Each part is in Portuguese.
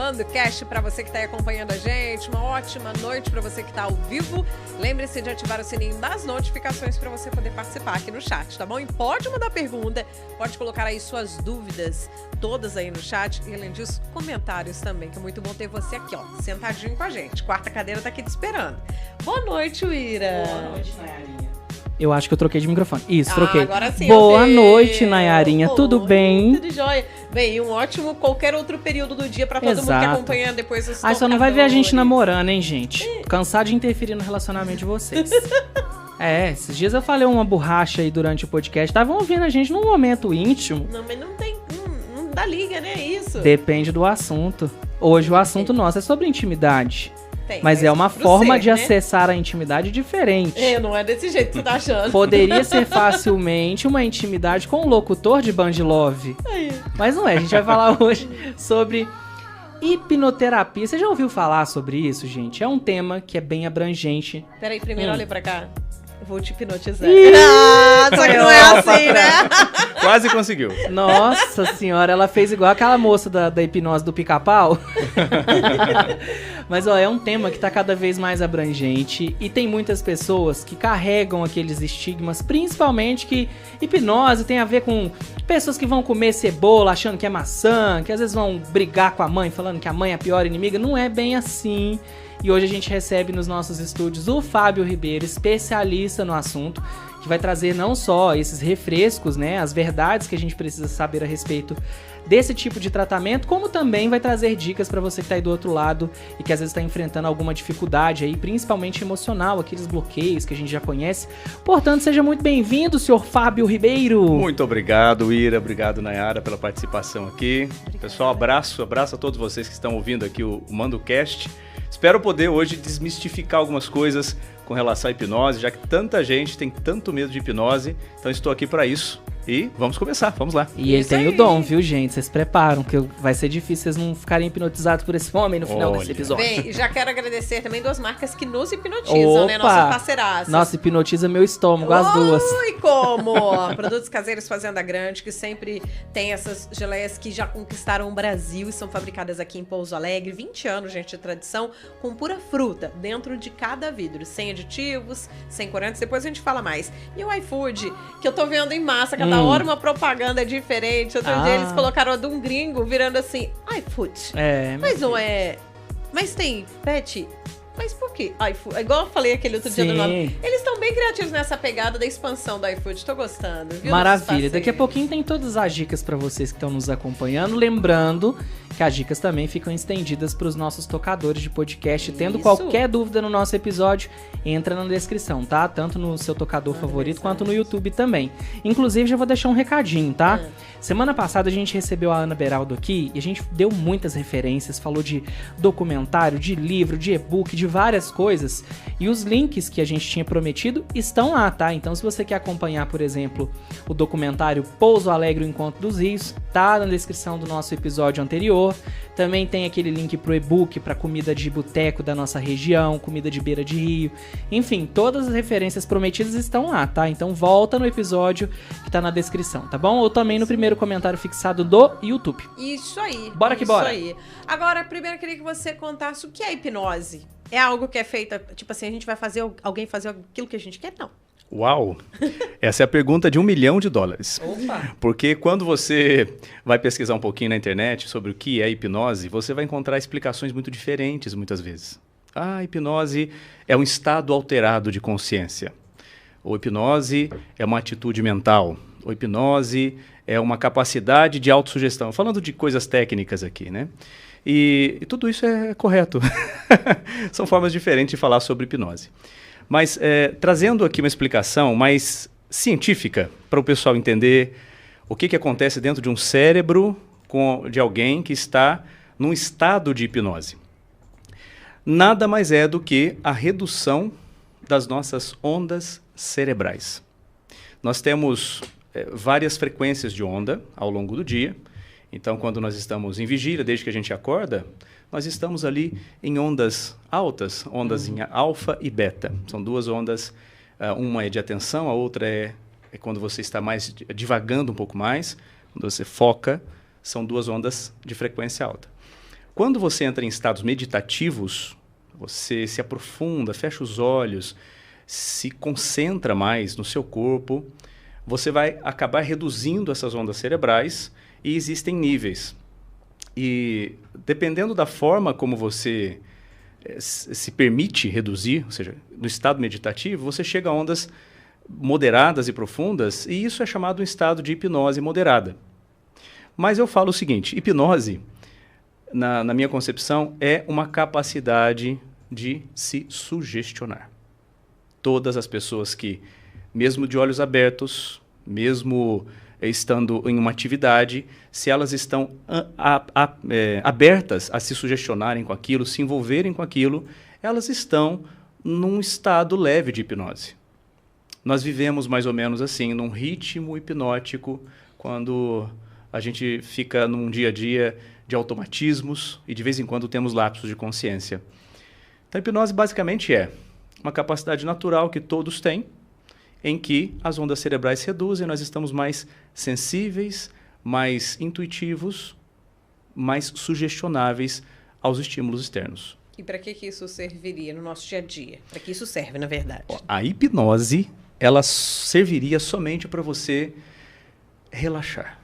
MandoCast para você que está aí acompanhando a gente. Uma ótima noite para você que está ao vivo. Lembre-se de ativar o sininho das notificações para você poder participar aqui no chat, tá bom? E pode mandar pergunta, pode colocar aí suas dúvidas todas aí no chat. E além disso, comentários também, que é muito bom ter você aqui, ó, sentadinho com a gente. Quarta cadeira tá aqui te esperando. Boa noite, Uira. Boa noite, Nayarinha. Eu acho que eu troquei de microfone. Isso, troquei. Agora sim. Boa noite, Nayarinha. Tudo bem? Tudo jóia. Bem, um ótimo qualquer outro período do dia pra todo mundo que acompanha depois os Ai, só não vai ver a gente namorando, hein, gente? Cansado de interferir no relacionamento de vocês. Esses dias eu falei uma borracha aí durante o podcast. Estavam ouvindo a gente num momento íntimo. Não, mas não tem... Não dá liga, né? Isso. Depende do assunto. Hoje o assunto nosso é sobre intimidade. Mas é uma forma de acessar a intimidade diferente. Não é desse jeito que você tá achando. Poderia ser facilmente uma intimidade com um locutor de Band Love. Mas não é, a gente vai falar hoje sobre hipnoterapia. Você já ouviu falar sobre isso, gente? É um tema que é bem abrangente. Peraí, primeiro olha pra cá. Eu vou te hipnotizar. Só que não é assim, né? Quase conseguiu. Nossa senhora, ela fez igual aquela moça da hipnose do pica-pau. Mas, é um tema que tá cada vez mais abrangente e tem muitas pessoas que carregam aqueles estigmas, principalmente que hipnose tem a ver com pessoas que vão comer cebola achando que é maçã, que às vezes vão brigar com a mãe falando que a mãe é a pior inimiga. Não é bem assim. E hoje a gente recebe nos nossos estúdios o Fábio Ribeiro, especialista no assunto, que vai trazer não só esses refrescos, né, as verdades que a gente precisa saber a respeito desse tipo de tratamento, como também vai trazer dicas para você que tá aí do outro lado e que às vezes está enfrentando alguma dificuldade aí, principalmente emocional, aqueles bloqueios que a gente já conhece. Portanto, seja muito bem-vindo, senhor Fábio Ribeiro. Muito obrigado, Ira. Obrigado, Nayara, pela participação aqui. Obrigada. Pessoal, abraço a todos vocês que estão ouvindo aqui o MandoCast. Espero poder hoje desmistificar algumas coisas com relação à hipnose, já que tanta gente tem tanto medo de hipnose. Então estou aqui para isso. E vamos começar, vamos lá. E ele tem o dom, viu, gente? Vocês preparam, que vai ser difícil vocês não ficarem hipnotizados por esse homem no final desse episódio. Bem, já quero agradecer também duas marcas que nos hipnotizam, né? Nossas parceiraças. Nossa, hipnotiza meu estômago, as duas. E como? Produtos caseiros Fazenda Grande, que sempre tem essas geleias que já conquistaram o Brasil e são fabricadas aqui em Pouso Alegre. 20 anos, gente, de tradição, com pura fruta dentro de cada vidro. Sem aditivos, sem corantes, depois a gente fala mais. E o iFood, que eu tô vendo em massa, cada hora uma propaganda diferente. Outro dia eles colocaram a de um gringo virando assim, iFood. Mas não é... Mas tem pet... Mas por quê? iFood. Igual eu falei aquele outro dia do nome. Eles estão bem criativos nessa pegada da expansão do iFood. Tô gostando. Viu? Maravilha. Daqui a pouquinho tem todas as dicas para vocês que estão nos acompanhando. Lembrando que as dicas também ficam estendidas para os nossos tocadores de podcast. Tendo qualquer dúvida no nosso episódio, entra na descrição, tá? Tanto no seu tocador favorito quanto no YouTube também. Inclusive, já vou deixar um recadinho, tá? Semana passada a gente recebeu a Ana Beraldo aqui e a gente deu muitas referências, falou de documentário, de livro, de e-book, de várias coisas, e os links que a gente tinha prometido estão lá, tá? Então, se você quer acompanhar, por exemplo, o documentário Pouso Alegre, o Encontro dos Rios, tá na descrição do nosso episódio anterior. Também tem aquele link pro e-book para comida de boteco da nossa região, comida de beira de rio. Enfim, todas as referências prometidas estão lá, tá? Então volta no episódio que tá na descrição, tá bom? Ou também no primeiro comentário fixado do YouTube. Isso aí. Bora que bora. Isso aí. Agora, primeiro eu queria que você contasse o que é hipnose. É algo que é feita, tipo assim, a gente vai fazer alguém fazer aquilo que a gente quer? Não. Uau! Essa é a pergunta de $1 milhão. Opa! Porque quando você vai pesquisar um pouquinho na internet sobre o que é hipnose, você vai encontrar explicações muito diferentes muitas vezes. A hipnose é um estado alterado de consciência. Ou hipnose é uma atitude mental. Ou hipnose é uma capacidade de autossugestão. Falando de coisas técnicas aqui, né? E tudo isso é correto. São formas diferentes de falar sobre hipnose. Mas trazendo aqui uma explicação mais científica para o pessoal entender o que acontece dentro de um cérebro de alguém que está num estado de hipnose. Nada mais é do que a redução das nossas ondas cerebrais. Nós temos várias frequências de onda ao longo do dia. Então, quando nós estamos em vigília, desde que a gente acorda, nós estamos ali em ondas altas, ondas em alfa e beta. São duas ondas, uma é de atenção, a outra é quando você está mais divagando um pouco mais, quando você foca, são duas ondas de frequência alta. Quando você entra em estados meditativos, você se aprofunda, fecha os olhos, se concentra mais no seu corpo, você vai acabar reduzindo essas ondas cerebrais e existem níveis. E dependendo da forma como você se permite reduzir, ou seja, no estado meditativo, você chega a ondas moderadas e profundas, e isso é chamado um estado de hipnose moderada. Mas eu falo o seguinte, hipnose, na minha concepção, é uma capacidade de se sugestionar. Todas as pessoas que, mesmo de olhos abertos, mesmo estando em uma atividade, se elas estão abertas a se sugestionarem com aquilo, se envolverem com aquilo, elas estão num estado leve de hipnose. Nós vivemos mais ou menos assim, num ritmo hipnótico, quando a gente fica num dia a dia de automatismos e de vez em quando temos lapsos de consciência. Então, a hipnose basicamente é uma capacidade natural que todos têm, em que as ondas cerebrais se reduzem, nós estamos mais sensíveis, mais intuitivos, mais sugestionáveis aos estímulos externos. E para que isso serviria no nosso dia a dia? Para que isso serve, na verdade? A hipnose, ela serviria somente para você relaxar,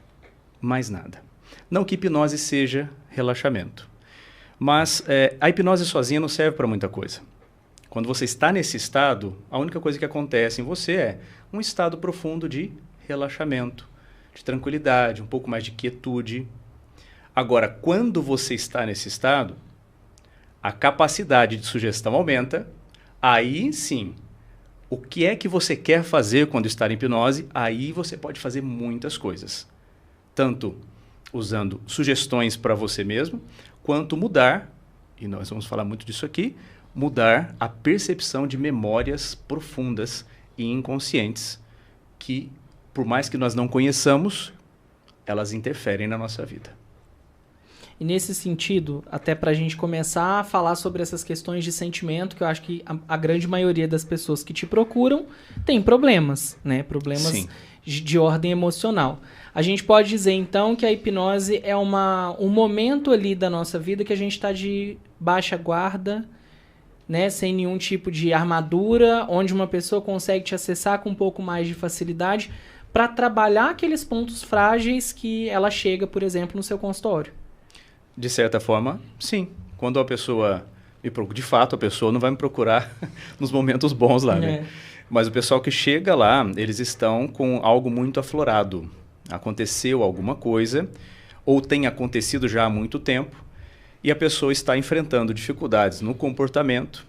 mais nada. Não que hipnose seja relaxamento, mas a hipnose sozinha não serve para muita coisa. Quando você está nesse estado, a única coisa que acontece em você é um estado profundo de relaxamento, de tranquilidade, um pouco mais de quietude. Agora, quando você está nesse estado, a capacidade de sugestão aumenta, aí sim, o que é que você quer fazer quando está em hipnose? Aí você pode fazer muitas coisas. Tanto usando sugestões para você mesmo, quanto mudar, e nós vamos falar muito disso aqui, mudar a percepção de memórias profundas e inconscientes que, por mais que nós não conheçamos, elas interferem na nossa vida. E nesse sentido, até para a gente começar a falar sobre essas questões de sentimento, que eu acho que a grande maioria das pessoas que te procuram tem problemas, né? Problemas de ordem emocional. A gente pode dizer, então, que a hipnose é um momento ali da nossa vida que a gente está de baixa guarda, né, sem nenhum tipo de armadura, onde uma pessoa consegue te acessar com um pouco mais de facilidade para trabalhar aqueles pontos frágeis que ela chega, por exemplo, no seu consultório. De certa forma, sim. Quando a pessoa me procura, de fato, a pessoa não vai me procurar nos momentos bons lá, né? Mas o pessoal que chega lá, eles estão com algo muito aflorado. Aconteceu alguma coisa, ou tem acontecido já há muito tempo, e a pessoa está enfrentando dificuldades no comportamento,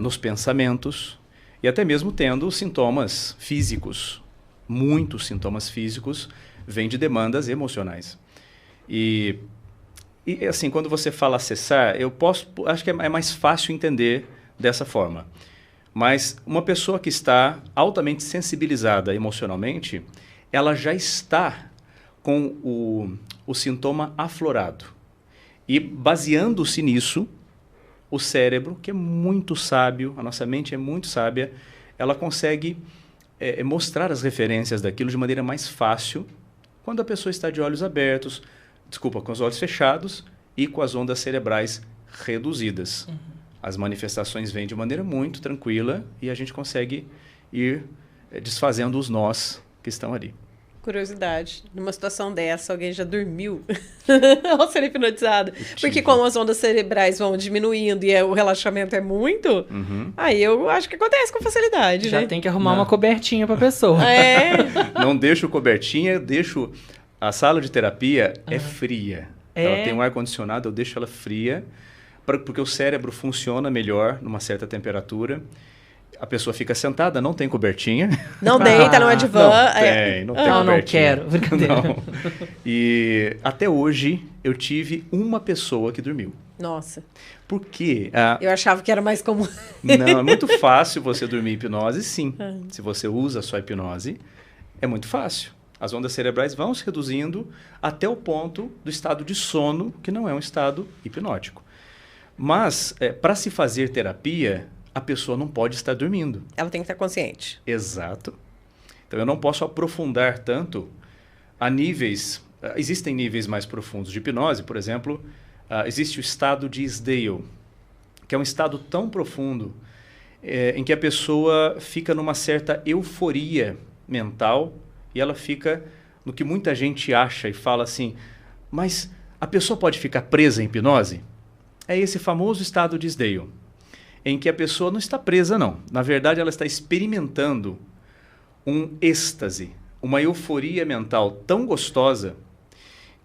nos pensamentos, e até mesmo tendo sintomas físicos. Muitos sintomas físicos vêm de demandas emocionais. E assim, quando você fala acessar, acho que é mais fácil entender dessa forma. Mas uma pessoa que está altamente sensibilizada emocionalmente, ela já está com o sintoma aflorado. E baseando-se nisso, o cérebro, que é muito sábio, a nossa mente é muito sábia, ela consegue mostrar as referências daquilo de maneira mais fácil quando a pessoa está de olhos abertos, com os olhos fechados e com as ondas cerebrais reduzidas. Uhum. As manifestações vêm de maneira muito tranquila e a gente consegue ir desfazendo os nós que estão ali. Curiosidade, numa situação dessa, alguém já dormiu ao ser hipnotizado? Porque como as ondas cerebrais vão diminuindo e o relaxamento é muito, aí eu acho que acontece com facilidade, já né? tem que arrumar uma cobertinha para a pessoa. Não deixo cobertinha, a sala de terapia é fria. Ela tem um ar-condicionado, eu deixo ela fria, porque o cérebro funciona melhor numa certa temperatura. A pessoa fica sentada, não tem cobertinha. Não deita, não é divã. Não tem cobertinha. Não quero. Não. E até hoje eu tive uma pessoa que dormiu. Nossa. Por quê? Eu achava que era mais comum. Não, é muito fácil você dormir em hipnose, sim. Se você usa a sua hipnose, é muito fácil. As ondas cerebrais vão se reduzindo até o ponto do estado de sono, que não é um estado hipnótico. Mas, para se fazer terapia, a pessoa não pode estar dormindo. Ela tem que estar consciente. Exato. Então, eu não posso aprofundar tanto a níveis... Existem níveis mais profundos de hipnose, por exemplo, existe o estado de Isdale, que é um estado tão profundo em que a pessoa fica numa certa euforia mental e ela fica no que muita gente acha e fala assim, mas a pessoa pode ficar presa em hipnose? É esse famoso estado de Isdale, em que a pessoa não está presa, não. Na verdade, ela está experimentando um êxtase, uma euforia mental tão gostosa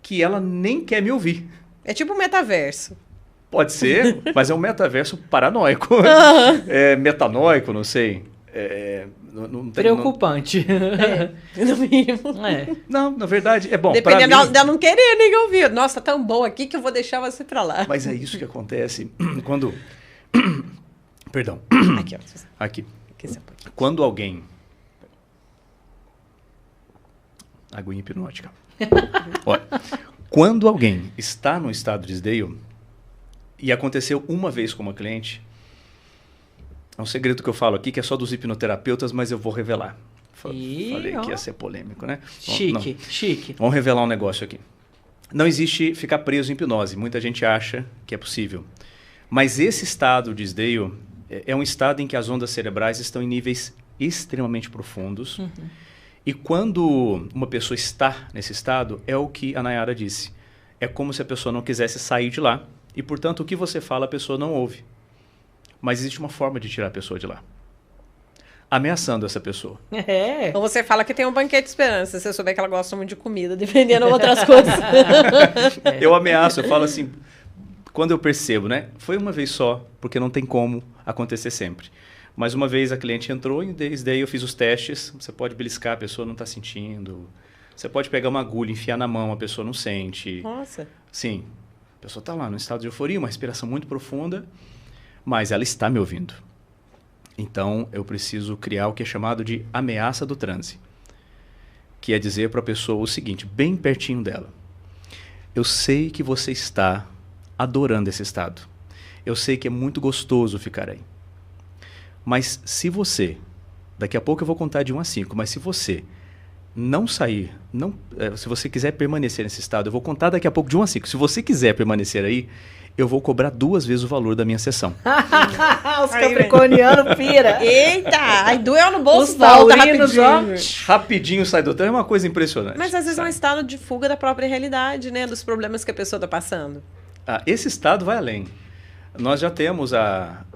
que ela nem quer me ouvir. É tipo um metaverso. Pode ser, mas é um metaverso paranoico. É metanóico, não sei. Não tem, preocupante. No mínimo. Não, na verdade, é bom. Dependendo dela não querer nem ouvir. Nossa, tá tão bom aqui que eu vou deixar você pra lá. Mas é isso que acontece quando... Perdão. Aqui, ó. Aqui. Quando alguém... Aguinha hipnótica. Olha, quando alguém está no estado de Isdale, e aconteceu uma vez com uma cliente, é um segredo que eu falo aqui, que é só dos hipnoterapeutas, mas eu vou revelar. Falei que ia ser polêmico, né? Chique. Vamos revelar um negócio aqui. Não existe ficar preso em hipnose. Muita gente acha que é possível. Mas esse estado de Isdale é um estado em que as ondas cerebrais estão em níveis extremamente profundos. Uhum. E quando uma pessoa está nesse estado, é o que a Nayara disse. É como se a pessoa não quisesse sair de lá. E, portanto, o que você fala, a pessoa não ouve. Mas existe uma forma de tirar a pessoa de lá. Ameaçando essa pessoa. Ou você fala que tem um banquete de esperança, se você souber que ela gosta muito de comida, dependendo de outras coisas. Eu ameaço, eu falo assim, quando eu percebo, né? Foi uma vez só, porque não tem como acontecer sempre. Mas uma vez a cliente entrou e desde aí eu fiz os testes. Você pode beliscar, a pessoa não está sentindo. Você pode pegar uma agulha, enfiar na mão, a pessoa não sente. Nossa. Sim. A pessoa está lá no estado de euforia, uma respiração muito profunda, mas ela está me ouvindo. Então, eu preciso criar o que é chamado de ameaça do transe, que é dizer para a pessoa o seguinte, bem pertinho dela. Eu sei que você está adorando esse estado. Eu sei que é muito gostoso ficar aí. Mas se você, daqui a pouco eu vou contar de 1 a 5, mas se você não sair, se você quiser permanecer nesse estado, eu vou contar daqui a pouco de 1 a 5. Se você quiser permanecer aí, eu vou cobrar 2 vezes o valor da minha sessão. Os capricornianos pira. Eita, aí doeu no bolso, os taurinos, rapidinho sai do trem, é uma coisa impressionante. Mas às vezes é um estado de fuga da própria realidade, né? Dos problemas que a pessoa está passando. Esse estado vai além. Nós já temos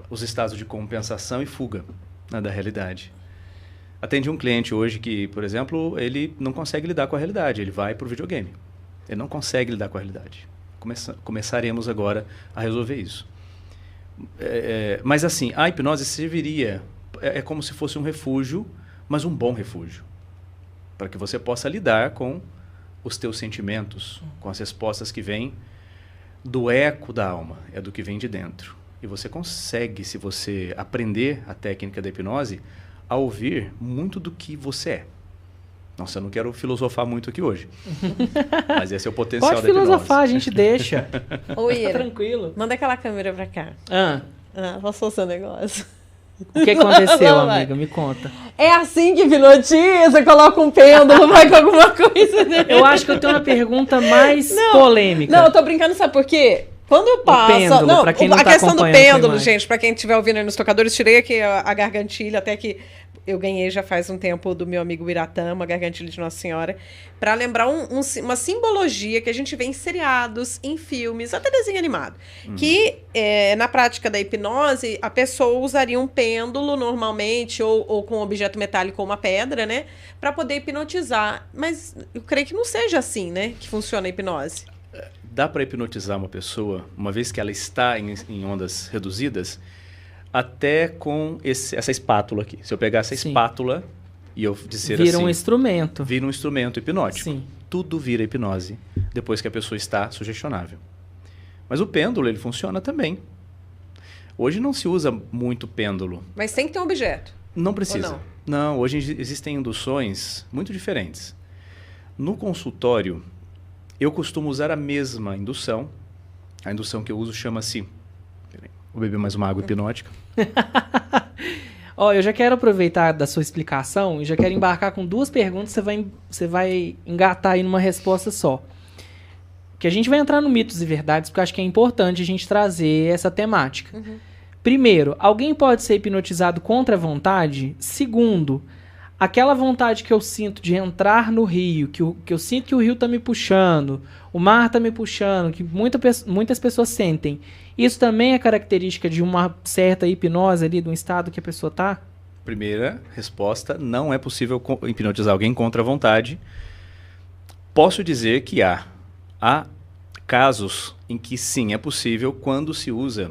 os estados de compensação e fuga, né, da realidade. Atendi um cliente hoje que, por exemplo, ele não consegue lidar com a realidade. Ele vai para o videogame. Ele não consegue lidar com a realidade. Começaremos agora a resolver isso. Mas assim, a hipnose serviria... É como se fosse um refúgio, mas um bom refúgio. Para que você possa lidar com os teus sentimentos, com as respostas que vêm do eco da alma. É do que vem de dentro. E você consegue, se você aprender a técnica da hipnose, a ouvir muito do que você é. Nossa, eu não quero filosofar muito aqui hoje. Mas esse é o potencial da hipnose. Pode filosofar, a gente deixa. Ô, Ira, tá tranquilo. manda aquela câmera pra cá. Passou o seu negócio. O que aconteceu, amiga? Me conta. É assim que hipnotiza? Coloca um pêndulo, vai com alguma coisa. Eu acho que eu tenho uma pergunta mais polêmica. Não, eu tô brincando, sabe por quê? Quando eu passo... Pêndulo, pra quem não a tá questão do pêndulo, a gente, pra quem estiver ouvindo aí nos tocadores, tirei aqui a gargantilha, até que eu ganhei já faz um tempo do meu amigo Iratã, uma gargantilha de Nossa Senhora, pra lembrar uma simbologia que a gente vê em seriados, em filmes, até desenho animado. Que, na prática da hipnose, a pessoa usaria um pêndulo, normalmente, ou com um objeto metálico ou uma pedra, né? Pra poder hipnotizar. Mas eu creio que não seja assim, né? Que funciona a hipnose. Dá para hipnotizar uma pessoa, uma vez que ela está em ondas reduzidas, até com essa espátula aqui. Se eu pegar essa espátula e eu dizer vira um instrumento. Vira um instrumento hipnótico. Sim. Tudo vira hipnose depois que a pessoa está sugestionável. Mas o pêndulo, ele funciona também. Hoje não se usa muito pêndulo. Mas tem que ter um objeto. Não precisa. Ou não, hoje existem induções muito diferentes. No consultório, eu costumo usar a mesma indução. A indução que eu uso chama-se... Vou beber mais uma água hipnótica. Eu já quero aproveitar da sua explicação e já quero embarcar com 2 perguntas. Você vai engatar aí numa resposta só. Porque a gente vai entrar no mitos e verdades, porque eu acho que é importante a gente trazer essa temática. Primeiro, alguém pode ser hipnotizado contra a vontade? Segundo, aquela vontade que eu sinto de entrar no rio, que eu sinto que o rio tá me puxando, o mar tá me puxando, que muitas pessoas sentem, isso também é característica de uma certa hipnose ali, de um estado que a pessoa tá? Primeira resposta, não é possível hipnotizar alguém contra a vontade. Posso dizer que há casos em que sim, é possível quando se usa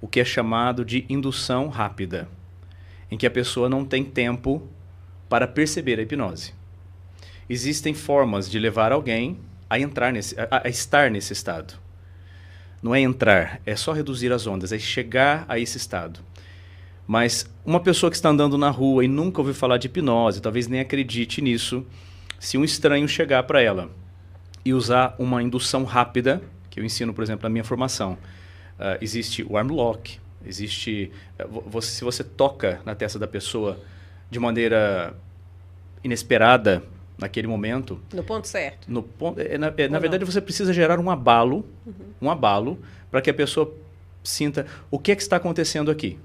o que é chamado de indução rápida, em que a pessoa não tem tempo para perceber a hipnose. Existem formas de levar alguém a estar nesse estado. Não é entrar, é só reduzir as ondas, é chegar a esse estado. Mas uma pessoa que está andando na rua e nunca ouviu falar de hipnose, talvez nem acredite nisso, se um estranho chegar para ela e usar uma indução rápida, que eu ensino, por exemplo, na minha formação, existe o arm lock, existe... se você toca na testa da pessoa de maneira inesperada naquele momento... No ponto certo. Na verdade, você precisa gerar um abalo para que a pessoa sinta o que é que está acontecendo aqui.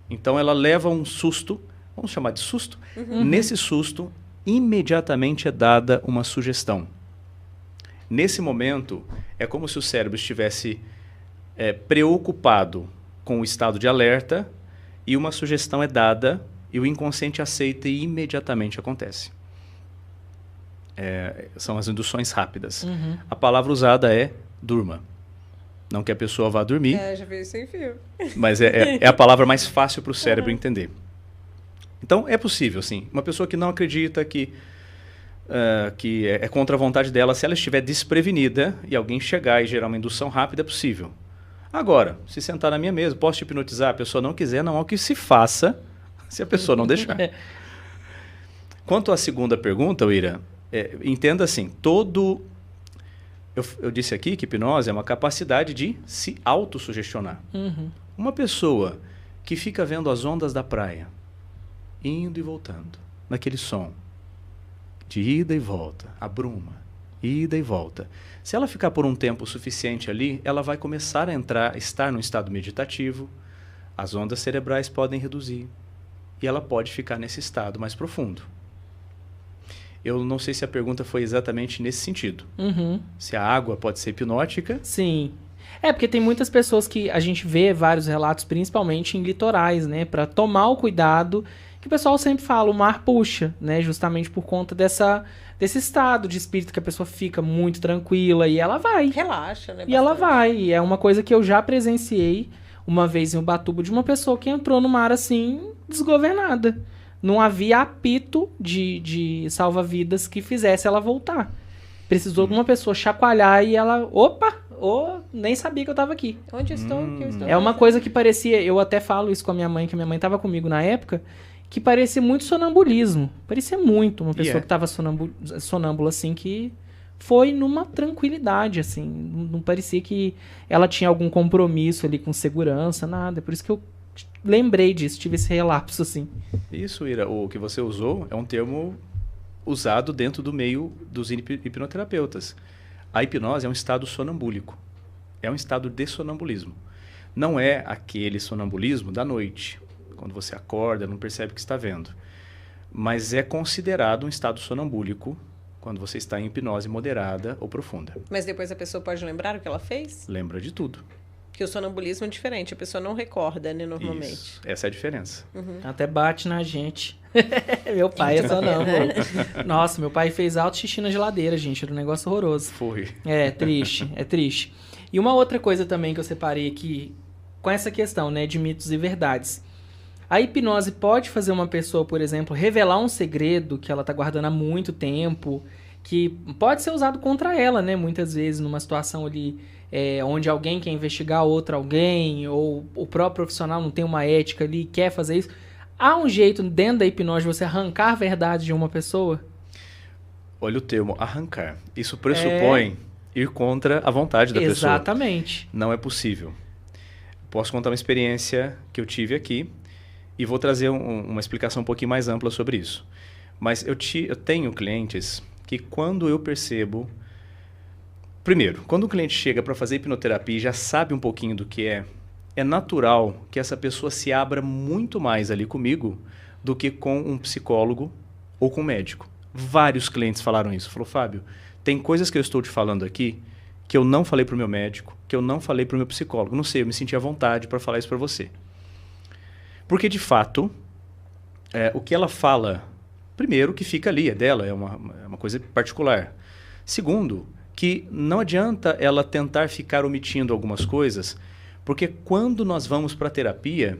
Então, ela leva um susto, vamos chamar de susto. Nesse susto, imediatamente é dada uma sugestão. Nesse momento, é como se o cérebro estivesse preocupado com o estado de alerta e uma sugestão é dada e o inconsciente aceita e imediatamente acontece. São as induções rápidas. A palavra usada é durma. Não que a pessoa vá dormir. Já vi isso em filme. Mas é a palavra mais fácil para o cérebro entender. Então, é possível, sim. Uma pessoa que não acredita que é contra a vontade dela, se ela estiver desprevenida e alguém chegar e gerar uma indução rápida, é possível. Agora, se sentar na minha mesa, posso te hipnotizar? A pessoa não quiser, não há o que se faça se a pessoa não deixar. Quanto à segunda pergunta, Uira, entenda assim, eu disse aqui que hipnose é uma capacidade de se autossugestionar. Uma pessoa que fica vendo as ondas da praia, indo e voltando, naquele som, de ida e volta, a bruma, ida e volta. Se ela ficar por um tempo suficiente ali, ela vai começar a estar num estado meditativo, as ondas cerebrais podem reduzir e ela pode ficar nesse estado mais profundo. Eu não sei se a pergunta foi exatamente nesse sentido. Se a água pode ser hipnótica. Sim. Porque tem muitas pessoas que a gente vê vários relatos, principalmente em litorais, né? Para tomar o cuidado que o pessoal sempre fala, o mar puxa, né? Justamente por conta desse estado de espírito que a pessoa fica muito tranquila e ela vai. Relaxa, né? E ela vai. E é uma coisa que eu já presenciei uma vez em Ubatuba de uma pessoa que entrou no mar assim, desgovernada. Não havia apito de salva-vidas que fizesse ela voltar. Precisou de uma pessoa chacoalhar e ela... nem sabia que eu tava aqui. Onde estou? Que eu estou é uma coisa que parecia... Eu até falo isso com a minha mãe, que a minha mãe tava comigo na época, que parecia muito sonambulismo. Parecia muito uma pessoa que tava sonâmbula, assim, que foi numa tranquilidade, assim. Não parecia que ela tinha algum compromisso ali com segurança, nada. Por isso que eu lembrei disso, tive esse relapso, assim. Isso, Ira, o que você usou é um termo usado dentro do meio dos hipnoterapeutas. A hipnose é um estado sonambúlico. É um estado de sonambulismo. Não é aquele sonambulismo da noite, quando você acorda, não percebe o que está vendo. Mas é considerado um estado sonambúlico quando você está em hipnose moderada ou profunda. Mas depois a pessoa pode lembrar o que ela fez? Lembra de tudo. Porque o sonambulismo é diferente, a pessoa não recorda, né, normalmente. Isso, essa é a diferença. Até bate na gente. Meu pai é sonâmbulo. Nossa, meu pai fez alto xixi na geladeira, gente. Era um negócio horroroso. Foi. É triste. E uma outra coisa também que eu separei aqui, com essa questão, né, de mitos e verdades. A hipnose pode fazer uma pessoa, por exemplo, revelar um segredo que ela tá guardando há muito tempo, que pode ser usado contra ela, né, muitas vezes, numa situação ali... onde alguém quer investigar outro alguém, ou o próprio profissional não tem uma ética ali e quer fazer isso. Há um jeito dentro da hipnose de você arrancar a verdade de uma pessoa? Olha o termo, arrancar. Isso pressupõe ir contra a vontade da pessoa. Exatamente. Não é possível. Posso contar uma experiência que eu tive aqui e vou trazer uma explicação um pouquinho mais ampla sobre isso. Mas eu tenho clientes que quando eu percebo... Primeiro, quando o cliente chega para fazer hipnoterapia e já sabe um pouquinho do que é natural que essa pessoa se abra muito mais ali comigo do que com um psicólogo ou com um médico. Vários clientes falaram isso. Falou, Fábio, tem coisas que eu estou te falando aqui que eu não falei para o meu médico, que eu não falei para o meu psicólogo. Não sei, eu me senti à vontade para falar isso para você. Porque, de fato, o que ela fala, primeiro, que fica ali, é dela, é uma coisa particular. Segundo, que não adianta ela tentar ficar omitindo algumas coisas, porque quando nós vamos para a terapia,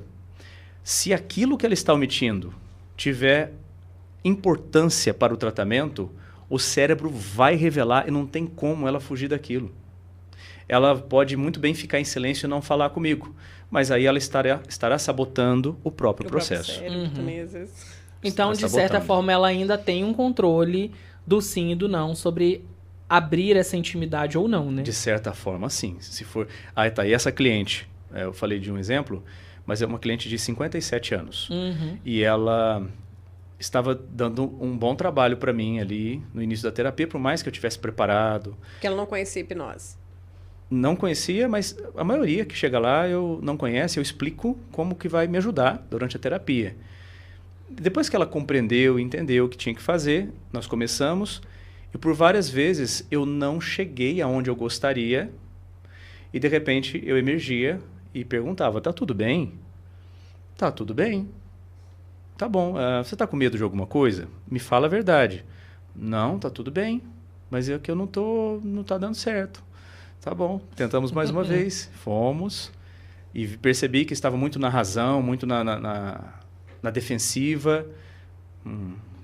se aquilo que ela está omitindo tiver importância para o tratamento, o cérebro vai revelar e não tem como ela fugir daquilo. Ela pode muito bem ficar em silêncio e não falar comigo, mas aí ela estará sabotando o próprio processo. Cérebro também, às vezes. Então, de certa forma, ela ainda tem um controle do sim e do não sobre abrir essa intimidade ou não, né? De certa forma, sim. Se for... tá. E essa cliente, eu falei de um exemplo, mas é uma cliente de 57 anos. E ela estava dando um bom trabalho para mim ali no início da terapia, por mais que eu tivesse preparado. Porque ela não conhecia hipnose. Não conhecia, mas a maioria que chega lá eu não conhece, eu explico como que vai me ajudar durante a terapia. Depois que ela compreendeu e entendeu o que tinha que fazer, nós começamos e por várias vezes eu não cheguei aonde eu gostaria e de repente eu emergia e perguntava, tá tudo bem? Tá tudo bem. Tá bom, você tá com medo de alguma coisa? Me fala a verdade. Não, tá tudo bem, mas é que eu não tá dando certo. Tá bom, tentamos mais uma vez, fomos e percebi que estava muito na razão, muito na defensiva.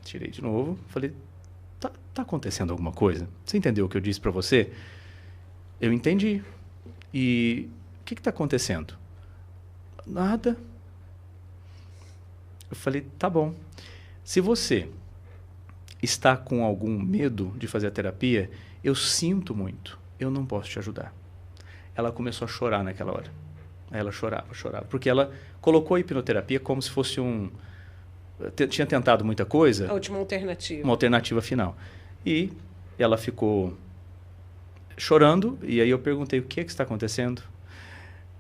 Tirei de novo, falei, tá acontecendo alguma coisa? Você entendeu o que eu disse para você? Eu entendi. E o que está acontecendo? Nada. Eu falei, tá bom. Se você está com algum medo de fazer a terapia, eu sinto muito. Eu não posso te ajudar. Ela começou a chorar naquela hora. Ela chorava. Porque ela colocou a hipnoterapia como se fosse tinha tentado muita coisa. A última alternativa. Uma alternativa final. E ela ficou chorando. E aí eu perguntei, o que está acontecendo?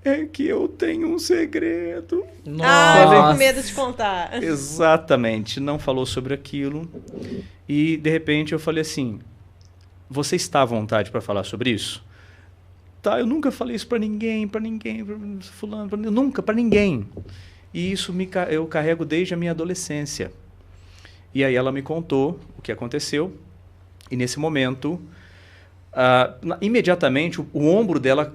É que eu tenho um segredo. Eu tô com medo de contar. Exatamente. Não falou sobre aquilo. E, de repente, eu falei assim, você está à vontade para falar sobre isso? Tá, eu nunca falei isso para ninguém, pra fulano, nunca, para ninguém. E isso eu carrego desde a minha adolescência. E aí ela me contou o que aconteceu. E, nesse momento, imediatamente, o ombro dela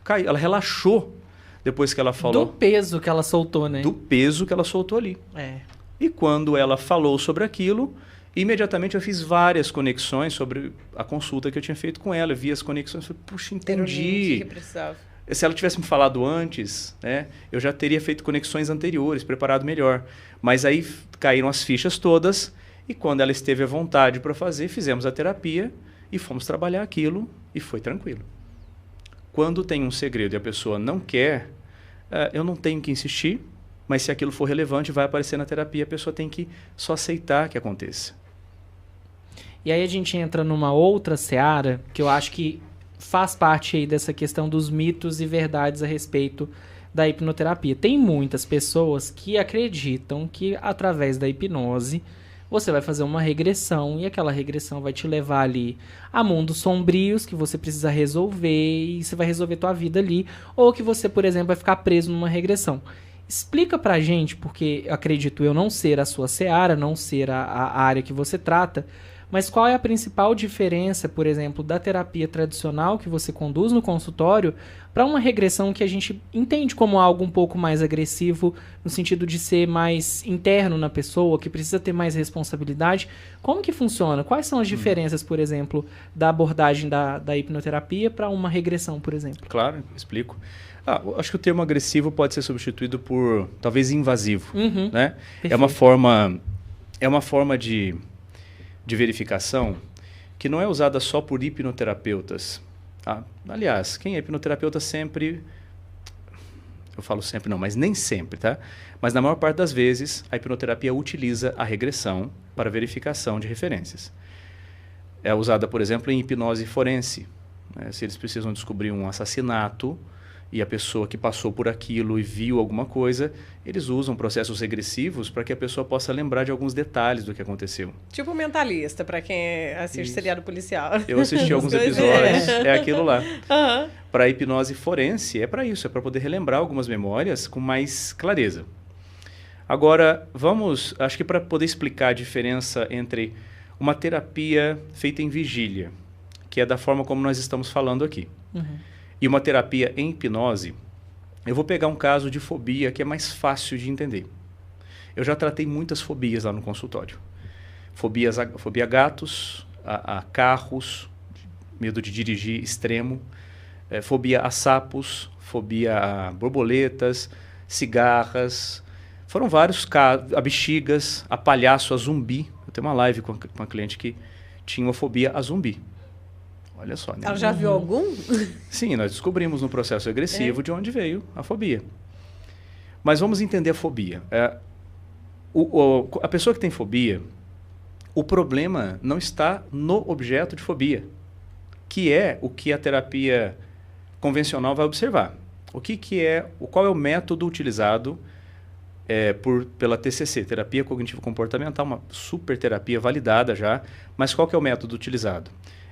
caiu, ela relaxou depois que ela falou. Do peso que ela soltou, né? Do peso que ela soltou ali. E quando ela falou sobre aquilo, imediatamente eu fiz várias conexões sobre a consulta que eu tinha feito com ela. Eu vi as conexões e falei, puxa, entendi. Se ela tivesse me falado antes, né, eu já teria feito conexões anteriores, preparado melhor. Mas aí caíram as fichas todas e quando ela esteve à vontade para fazer, fizemos a terapia e fomos trabalhar aquilo e foi tranquilo. Quando tem um segredo e a pessoa não quer, eu não tenho que insistir, mas se aquilo for relevante, vai aparecer na terapia, a pessoa tem que só aceitar que aconteça. E aí a gente entra numa outra seara, que eu acho que faz parte aí dessa questão dos mitos e verdades a respeito da hipnoterapia. Tem muitas pessoas que acreditam que através da hipnose você vai fazer uma regressão e aquela regressão vai te levar ali a mundos sombrios que você precisa resolver e você vai resolver tua vida ali, ou que você, por exemplo, vai ficar preso numa regressão. Explica pra gente, porque acredito eu não ser a sua seara, não ser a área que você trata, mas qual é a principal diferença, por exemplo, da terapia tradicional que você conduz no consultório para uma regressão que a gente entende como algo um pouco mais agressivo, no sentido de ser mais interno na pessoa, que precisa ter mais responsabilidade? Como que funciona? Quais são as diferenças, por exemplo, da abordagem da hipnoterapia para uma regressão, por exemplo? Claro, explico. Acho que o termo agressivo pode ser substituído por, talvez, invasivo. Né? É uma forma de verificação que não é usada só por hipnoterapeutas. Aliás, quem é hipnoterapeuta sempre... Eu falo sempre não, mas nem sempre, tá? Mas na maior parte das vezes, a hipnoterapia utiliza a regressão para verificação de referências. É usada, por exemplo, em hipnose forense, né? Se eles precisam descobrir um assassinato e a pessoa que passou por aquilo e viu alguma coisa, eles usam processos regressivos para que a pessoa possa lembrar de alguns detalhes do que aconteceu. Tipo Mentalista, para quem assiste seriado policial. Eu assisti alguns episódios, é aquilo lá. Uhum. Para a hipnose forense, é para isso, é para poder relembrar algumas memórias com mais clareza. Agora, acho que para poder explicar a diferença entre uma terapia feita em vigília, que é da forma como nós estamos falando aqui, e uma terapia em hipnose, eu vou pegar um caso de fobia que é mais fácil de entender. Eu já tratei muitas fobias lá no consultório. Fobia a gatos, a carros, medo de dirigir extremo, fobia a sapos, fobia a borboletas, cigarras. Foram vários casos, a bexigas, a palhaço, a zumbi. Eu tenho uma live com uma cliente que tinha uma fobia a zumbi. Olha só. Né? Ela já viu algum? Sim, nós descobrimos no processo regressivo de onde veio a fobia. Mas vamos entender a fobia. A pessoa que tem fobia, o problema não está no objeto de fobia, que é o que a terapia convencional vai observar. Qual é o método utilizado pela TCC, Terapia Cognitivo-Comportamental, uma super terapia validada já, mas qual que é o método utilizado?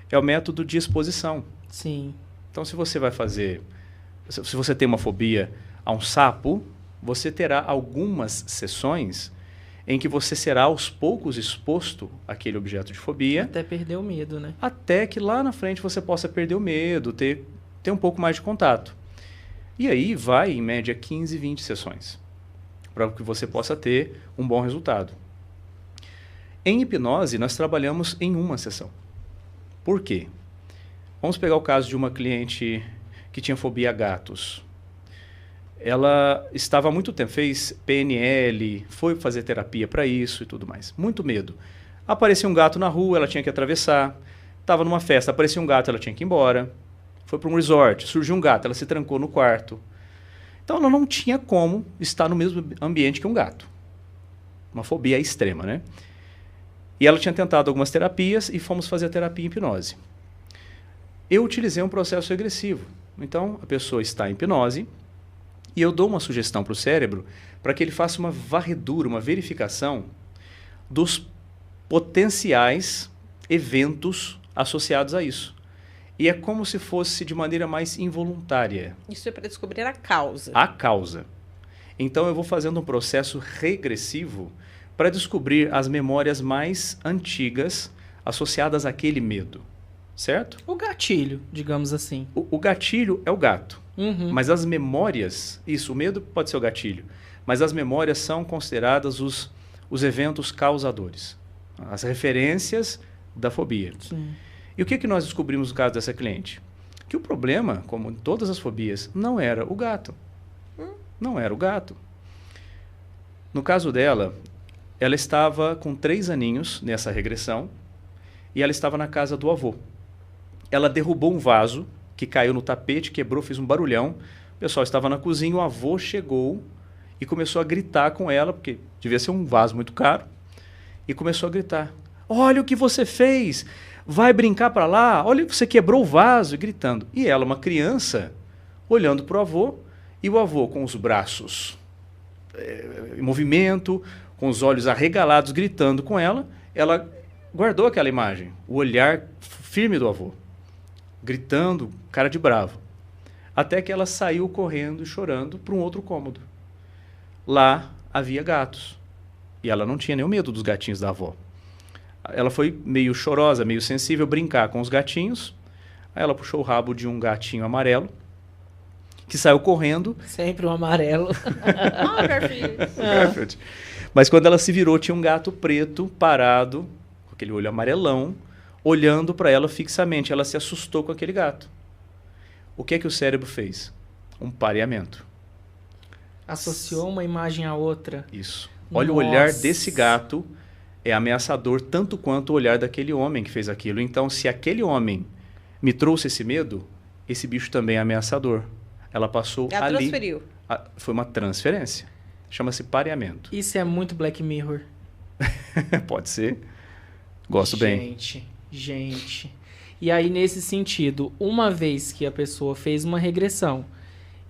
É o método de exposição. Sim. Então, se você tem uma fobia a um sapo, você terá algumas sessões em que você será aos poucos exposto àquele objeto de fobia. Até perder o medo, né? Até que lá na frente você possa perder o medo, ter um pouco mais de contato. E aí vai, em média, 15, 20 sessões, para que você possa ter um bom resultado. Em hipnose, nós trabalhamos em uma sessão. Por quê? Vamos pegar o caso de uma cliente que tinha fobia a gatos. Ela estava há muito tempo, fez PNL, foi fazer terapia para isso e tudo mais. Muito medo. Aparecia um gato na rua, ela tinha que atravessar. Estava numa festa, aparecia um gato, ela tinha que ir embora. Foi para um resort, surgiu um gato, ela se trancou no quarto. Então ela não tinha como estar no mesmo ambiente que um gato. Uma fobia extrema, né? E ela tinha tentado algumas terapias e fomos fazer a terapia em hipnose. Eu utilizei um processo regressivo. Então, a pessoa está em hipnose e eu dou uma sugestão para o cérebro para que ele faça uma varredura, uma verificação dos potenciais eventos associados a isso. E é como se fosse de maneira mais involuntária. Isso é para descobrir a causa. A causa. Então, eu vou fazendo um processo regressivo para descobrir as memórias mais antigas associadas àquele medo, certo? O gatilho, digamos assim. O gatilho é o gato, mas as memórias, o medo pode ser o gatilho, mas as memórias são consideradas os eventos causadores, as referências da fobia. Sim. E o que nós descobrimos no caso dessa cliente? Que o problema, como em todas as fobias, não era o gato. Não era o gato. No caso dela, ela estava com 3 aninhos nessa regressão e ela estava na casa do avô. Ela derrubou um vaso que caiu no tapete, quebrou, fez um barulhão. O pessoal estava na cozinha, o avô chegou e começou a gritar com ela, porque devia ser um vaso muito caro, e começou a gritar: olha o que você fez, vai brincar para lá, olha, você quebrou o vaso, e gritando. E ela, uma criança, olhando para o avô, e o avô com os braços em movimento, com os olhos arregalados, gritando com ela. Ela guardou aquela imagem, o olhar firme do avô, gritando, cara de bravo. Até que ela saiu correndo e chorando para um outro cômodo. Lá havia gatos. E ela não tinha nenhum medo dos gatinhos da avó. Ela foi meio chorosa, meio sensível, brincar com os gatinhos. Aí ela puxou o rabo de um gatinho amarelo, que saiu correndo. Sempre um amarelo. Garfield. Mas quando ela se virou, tinha um gato preto parado, com aquele olho amarelão, olhando para ela fixamente. Ela se assustou com aquele gato. O que é que o cérebro fez? Um pareamento. Associou uma imagem à outra. Isso. Olha, o olhar desse gato é ameaçador tanto quanto o olhar daquele homem que fez aquilo. Então, se aquele homem me trouxe esse medo, esse bicho também é ameaçador. Ela passou Ela ali. transferiu. Foi uma transferência. Chama-se pareamento. Isso é muito Black Mirror. Pode ser. Gosto bem. Gente. E aí, nesse sentido, uma vez que a pessoa fez uma regressão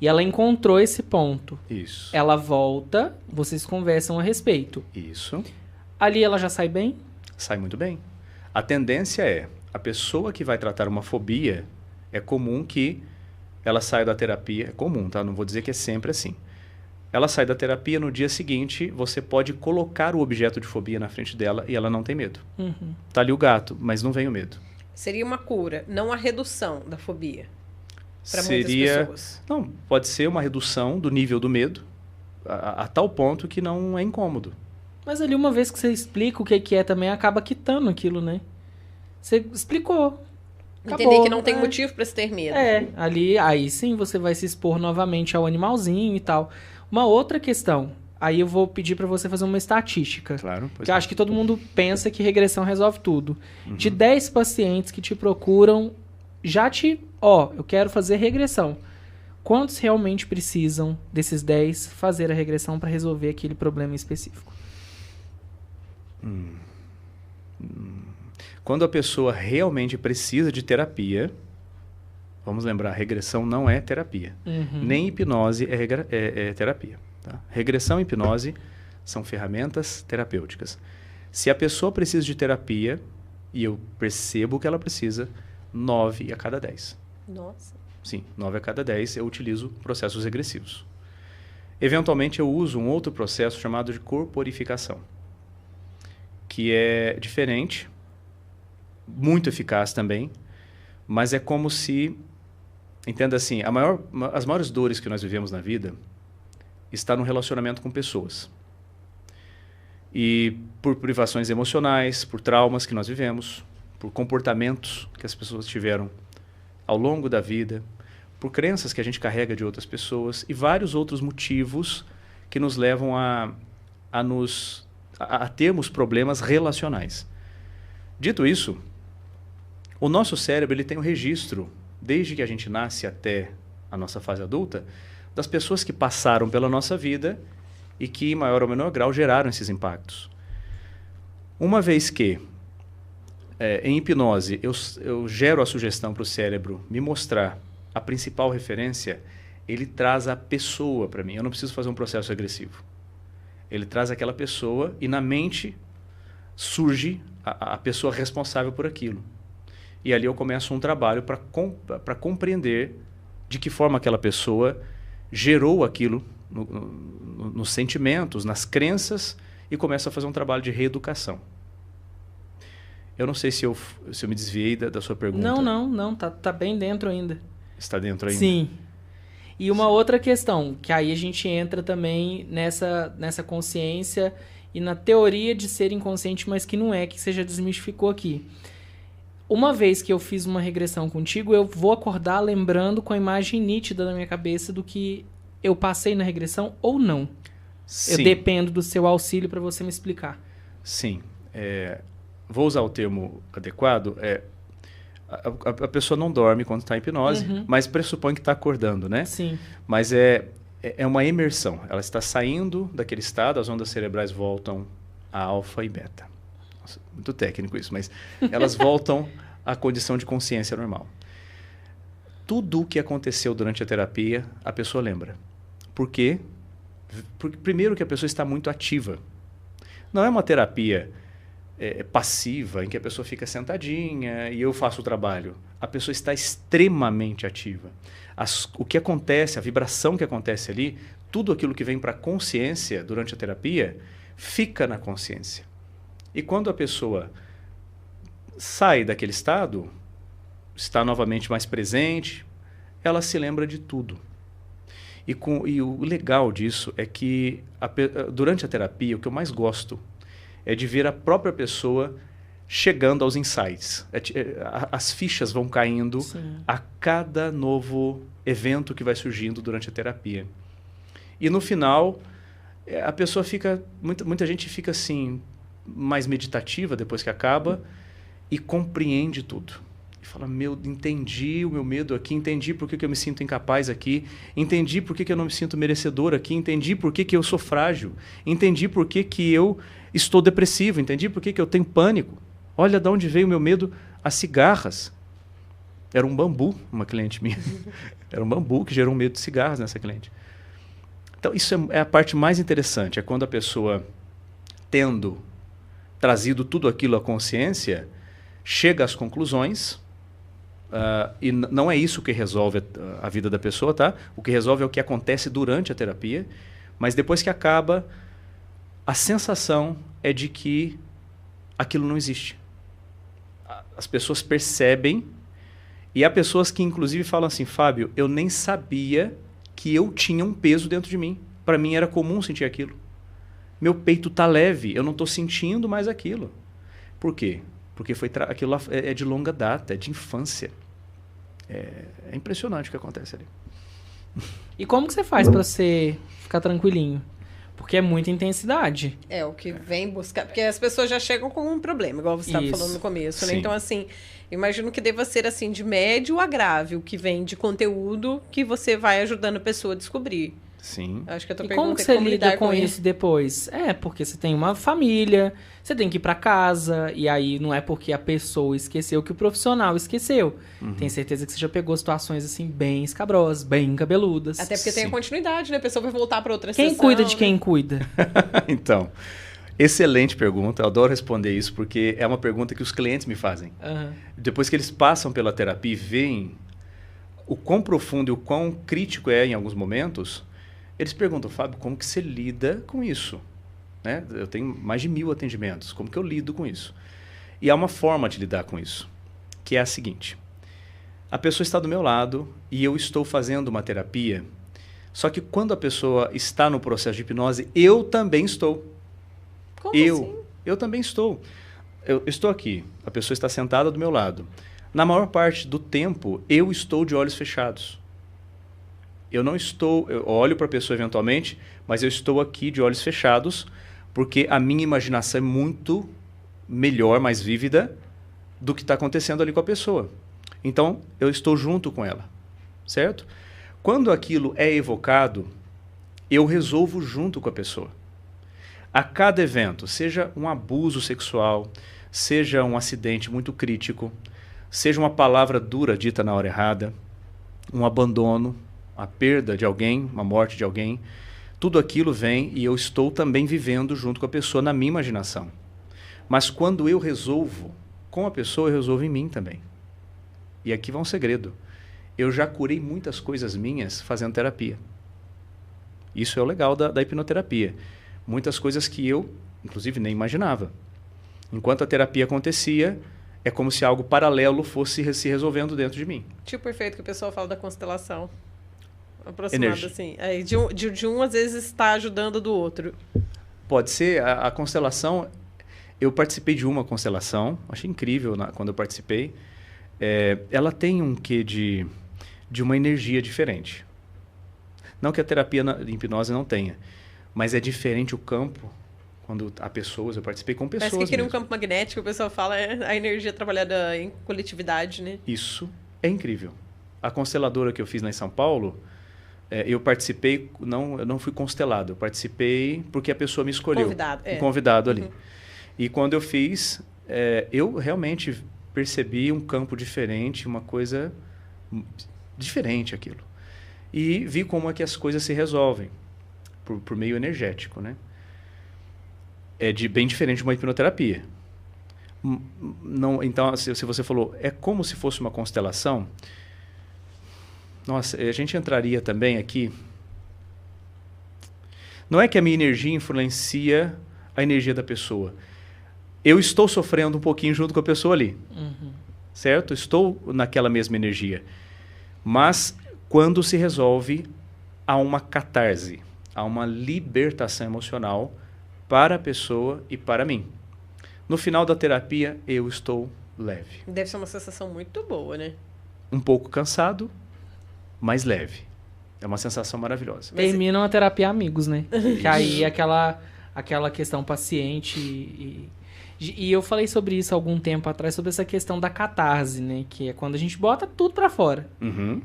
e ela encontrou esse ponto, Isso. ela volta, vocês conversam a respeito. Isso. Ali ela já sai bem? Sai muito bem. A tendência é, a pessoa que vai tratar uma fobia, é comum que ela saia da terapia, é comum, tá? Não vou dizer que é sempre assim. Ela sai da terapia, no dia seguinte, você pode colocar o objeto de fobia na frente dela e ela não tem medo. Tá ali o gato, mas não vem o medo. Seria uma cura, não a redução da fobia. Para muitas Seria, pessoas. não, pode ser uma redução do nível do medo a tal ponto que não é incômodo. Mas ali, uma vez que você explica o que é, também acaba quitando aquilo, né? Você explicou. Entender Acabou, que não tem né? motivo para se ter medo. Ali, aí sim você vai se expor novamente ao animalzinho e tal. Uma outra questão, aí eu vou pedir pra você fazer uma estatística. Claro. Que eu acho que todo mundo pensa que regressão resolve tudo. De 10 pacientes que te procuram, eu quero fazer regressão. Quantos realmente precisam desses 10 fazer a regressão para resolver aquele problema específico? Quando a pessoa realmente precisa de terapia, vamos lembrar, regressão não é terapia. Nem hipnose é terapia. Tá? Regressão e hipnose são ferramentas terapêuticas. Se a pessoa precisa de terapia, e eu percebo que ela precisa, 9 a cada 10. Nossa. Sim, 9 a cada 10 eu utilizo processos regressivos. Eventualmente eu uso um outro processo chamado de corporificação, que é diferente, muito eficaz também, mas é como se, entenda assim, as maiores dores que nós vivemos na vida está no relacionamento com pessoas. E por privações emocionais, por traumas que nós vivemos, por comportamentos que as pessoas tiveram ao longo da vida, por crenças que a gente carrega de outras pessoas e vários outros motivos que nos levam a termos problemas relacionais. Dito isso, o nosso cérebro ele tem um registro, desde que a gente nasce até a nossa fase adulta, das pessoas que passaram pela nossa vida e que, em maior ou menor grau, geraram esses impactos. Uma vez que, em hipnose, eu gero a sugestão para o cérebro me mostrar a principal referência, ele traz a pessoa para mim. Eu não preciso fazer um processo agressivo. Ele traz aquela pessoa e na mente surge a pessoa responsável por aquilo. E ali eu começo um trabalho para compreender de que forma aquela pessoa gerou aquilo nos sentimentos, nas crenças, e começo a fazer um trabalho de reeducação. Eu não sei se eu me desviei da sua pergunta. Não, tá bem dentro ainda. Está dentro ainda? Sim. E uma outra questão, que aí a gente entra também nessa consciência e na teoria de ser inconsciente, mas que não é, que você já desmistificou aqui. Uma vez que eu fiz uma regressão contigo, eu vou acordar lembrando com a imagem nítida na minha cabeça do que eu passei na regressão ou não. Sim. Eu dependo do seu auxílio para você me explicar. Sim. Vou usar o termo adequado. A pessoa não dorme quando está em hipnose, mas pressupõe que está acordando, né? Sim. Mas é uma imersão. Ela está saindo daquele estado, as ondas cerebrais voltam a alfa e beta. Nossa, muito técnico isso, mas elas voltam à condição de consciência normal. Tudo o que aconteceu durante a terapia, a pessoa lembra. Por quê? Porque, primeiro, que a pessoa está muito ativa. Não é uma terapia passiva, em que a pessoa fica sentadinha e eu faço o trabalho. A pessoa está extremamente ativa. O que acontece, a vibração que acontece ali, tudo aquilo que vem para a consciência durante a terapia, fica na consciência. E quando a pessoa sai daquele estado, está novamente mais presente, ela se lembra de tudo. E o legal disso é que durante a terapia, o que eu mais gosto é de ver a própria pessoa chegando aos insights. As fichas vão caindo Sim. a cada novo evento que vai surgindo durante a terapia. E no final, a pessoa fica... Muita gente fica assim, mais meditativa depois que acaba e compreende tudo. E fala, entendi o meu medo aqui, entendi por que eu me sinto incapaz aqui, entendi por que eu não me sinto merecedor aqui, entendi por que eu sou frágil, entendi por que eu estou depressivo, entendi por que eu tenho pânico. Olha de onde veio o meu medo às cigarras. Era um bambu, uma cliente minha. Era um bambu que gerou um medo de cigarros nessa cliente. Então, isso é a parte mais interessante. É quando a pessoa, tendo trazido tudo aquilo à consciência, chega às conclusões. E não é isso que resolve a vida da pessoa, tá? O que resolve é o que acontece durante a terapia. Mas depois que acaba, a sensação é de que aquilo não existe. As pessoas percebem. E há pessoas que, inclusive, falam assim, Fábio, eu nem sabia que eu tinha um peso dentro de mim. Para mim era comum sentir aquilo. Meu peito tá leve, eu não estou sentindo mais aquilo. Por quê? Porque aquilo lá é de longa data, é de infância. É impressionante o que acontece ali. E como que você faz para você ficar tranquilinho? Porque é muita intensidade. É, o que vem buscar... Porque as pessoas já chegam com um problema, igual você estava falando no começo, né? Sim. Então, assim, imagino que deva ser, assim, de médio a grave, o que vem de conteúdo que você vai ajudando a pessoa a descobrir. Sim. Acho que a tua E pergunta como que é você como lida lidar com isso depois? Porque você tem uma família, você tem que ir pra casa, e aí não é porque a pessoa esqueceu que o profissional esqueceu. Tenho certeza que você já pegou situações assim bem escabrosas, bem cabeludas. Até porque tem a continuidade, né? A pessoa vai voltar para outra Quem sessão, cuida de né? quem cuida? Então, excelente pergunta. Eu adoro responder isso porque é uma pergunta que os clientes me fazem. Depois que eles passam pela terapia e veem o quão profundo e o quão crítico é em alguns momentos, eles perguntam, Fábio, como que você lida com isso? Né? Eu tenho mais de 1000 atendimentos. Como que eu lido com isso? E há uma forma de lidar com isso, que é a seguinte. A pessoa está do meu lado e eu estou fazendo uma terapia, só que quando a pessoa está no processo de hipnose, eu também estou. Como assim? Eu também estou. Eu estou aqui, a pessoa está sentada do meu lado. Na maior parte do tempo, eu estou de olhos fechados. Eu olho para a pessoa eventualmente, mas eu estou aqui de olhos fechados, porque a minha imaginação é muito melhor, mais vívida do que está acontecendo ali com a pessoa. Então, eu estou junto com ela, certo? Quando aquilo é evocado, eu resolvo junto com a pessoa. A cada evento, seja um abuso sexual, seja um acidente muito crítico, seja uma palavra dura dita na hora errada, um abandono, a perda de alguém, uma morte de alguém, tudo aquilo vem e eu estou também vivendo junto com a pessoa na minha imaginação. Mas quando eu resolvo com a pessoa, eu resolvo em mim também. E aqui vai um segredo. Eu já curei muitas coisas minhas fazendo terapia. Isso é o legal da hipnoterapia. Muitas coisas que eu, inclusive, nem imaginava. Enquanto a terapia acontecia, é como se algo paralelo fosse se resolvendo dentro de mim. Tipo perfeito que o pessoal fala da constelação. Aproximado Energia. assim. Aí, de um, às vezes, está ajudando do outro. Pode ser. A constelação... Eu participei de uma constelação. Achei incrível quando eu participei. Ela tem um quê de uma energia diferente. Não que a terapia de hipnose não tenha. Mas é diferente o campo. Quando há pessoas... Eu participei com pessoas Parece que cria um mesmo. campo magnético. O pessoal fala a energia trabalhada em coletividade, né? Isso é incrível. A consteladora que eu fiz lá em São Paulo... eu participei, eu não fui constelado, eu participei porque a pessoa me escolheu. Convidado, Um convidado ali. E quando eu fiz, eu realmente percebi um campo diferente, uma coisa diferente aquilo. E vi como é que as coisas se resolvem, por meio energético, né? Bem diferente de uma hipnoterapia. Não, então, se você falou, é como se fosse uma constelação... Nossa, a gente entraria também aqui... Não é que a minha energia influencia a energia da pessoa. Eu estou sofrendo um pouquinho junto com a pessoa ali. Certo? Estou naquela mesma energia. Mas, quando se resolve, há uma catarse. Há uma libertação emocional para a pessoa e para mim. No final da terapia, eu estou leve. Deve ser uma sensação muito boa, né? Um pouco cansado, mais leve. É uma sensação maravilhosa. Termina uma terapia amigos, né? Que aí é aquela questão paciente e eu falei sobre isso há algum tempo atrás, sobre essa questão da catarse, né? Que é quando a gente bota tudo pra fora.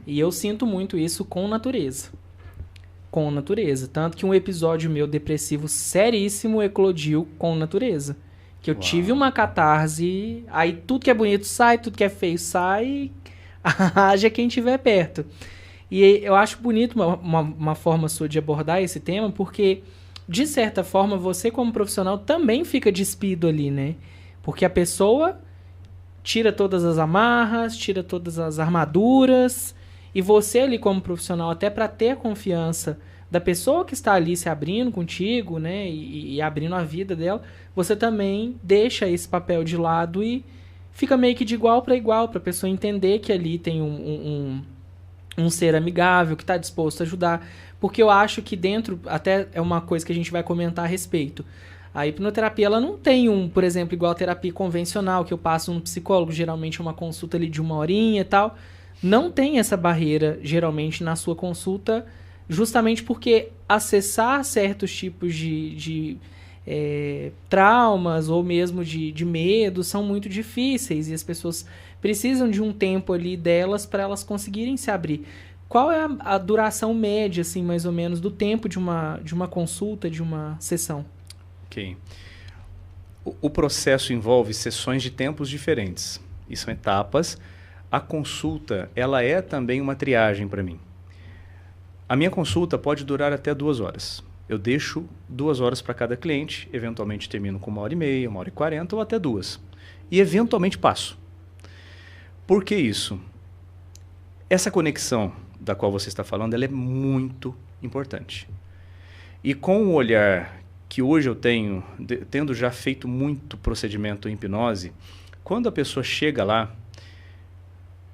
E eu sinto muito isso com natureza. Com natureza. Tanto que um episódio meu depressivo seríssimo eclodiu com natureza. Que eu tive uma catarse, aí tudo que é bonito sai, tudo que é feio sai... haja quem estiver perto. E eu acho bonito uma forma sua de abordar esse tema, porque, de certa forma, você como profissional também fica despido ali, né? Porque a pessoa tira todas as amarras, tira todas as armaduras, e você ali como profissional, até para ter a confiança da pessoa que está ali se abrindo contigo, né? E abrindo a vida dela, você também deixa esse papel de lado e fica meio que de igual para igual, para a pessoa entender que ali tem um ser amigável, que está disposto a ajudar. Porque eu acho que dentro, até é uma coisa que a gente vai comentar a respeito, a hipnoterapia, ela não tem por exemplo, igual a terapia convencional, que eu passo um psicólogo, geralmente uma consulta ali de 1 horinha e tal. Não tem essa barreira, geralmente, na sua consulta, justamente porque acessar certos tipos de traumas ou mesmo de medo são muito difíceis e as pessoas precisam de um tempo ali delas para elas conseguirem se abrir. Qual é a duração média, assim, mais ou menos, do tempo de uma consulta, de uma sessão? Ok. O processo envolve sessões de tempos diferentes e são etapas. A consulta, ela é também uma triagem para mim. A minha consulta pode durar até 2 horas. Eu deixo 2 horas para cada cliente, eventualmente termino com 1h30, 1h40 ou até 2. E eventualmente passo. Por que isso? Essa conexão da qual você está falando, ela é muito importante. E com o olhar que hoje eu tenho, tendo já feito muito procedimento em hipnose, quando a pessoa chega lá,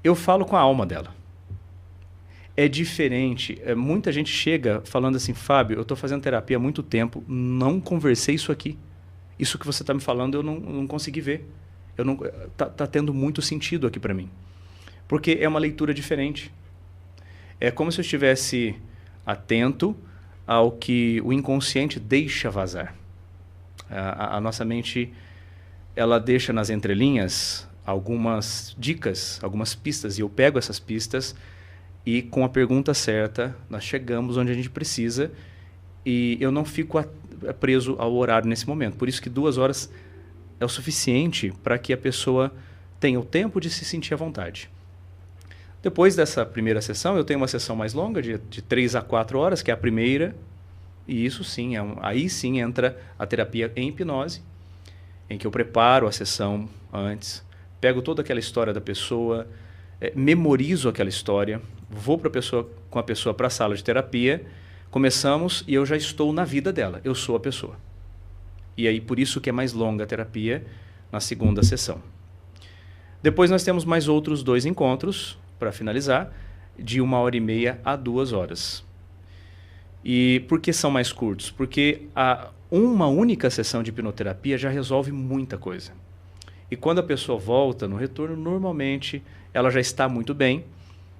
eu falo com a alma dela. É diferente. Muita gente chega falando assim, Fábio, eu estou fazendo terapia há muito tempo, não conversei isso aqui. Isso que você está me falando eu não consegui ver. Tá tendo muito sentido aqui para mim. Porque é uma leitura diferente. É como se eu estivesse atento ao que o inconsciente deixa vazar. A nossa mente, ela deixa nas entrelinhas algumas dicas, algumas pistas, e eu pego essas pistas e com a pergunta certa nós chegamos onde a gente precisa e eu não fico preso ao horário nesse momento. Por isso que 2 horas é o suficiente para que a pessoa tenha o tempo de se sentir à vontade. Depois dessa primeira sessão, eu tenho uma sessão mais longa, de 3 a 4 horas, que é a primeira, e isso sim, aí sim entra a terapia em hipnose, em que eu preparo a sessão antes, pego toda aquela história da pessoa, memorizo aquela história, vou com a pessoa para a sala de terapia, começamos e eu já estou na vida dela, eu sou a pessoa. E aí por isso que é mais longa a terapia na segunda sessão. Depois nós temos mais outros 2 encontros, para finalizar, de 1h30 a 2 horas. E por que são mais curtos? Porque uma única sessão de hipnoterapia já resolve muita coisa. E quando a pessoa volta no retorno, normalmente ela já está muito bem.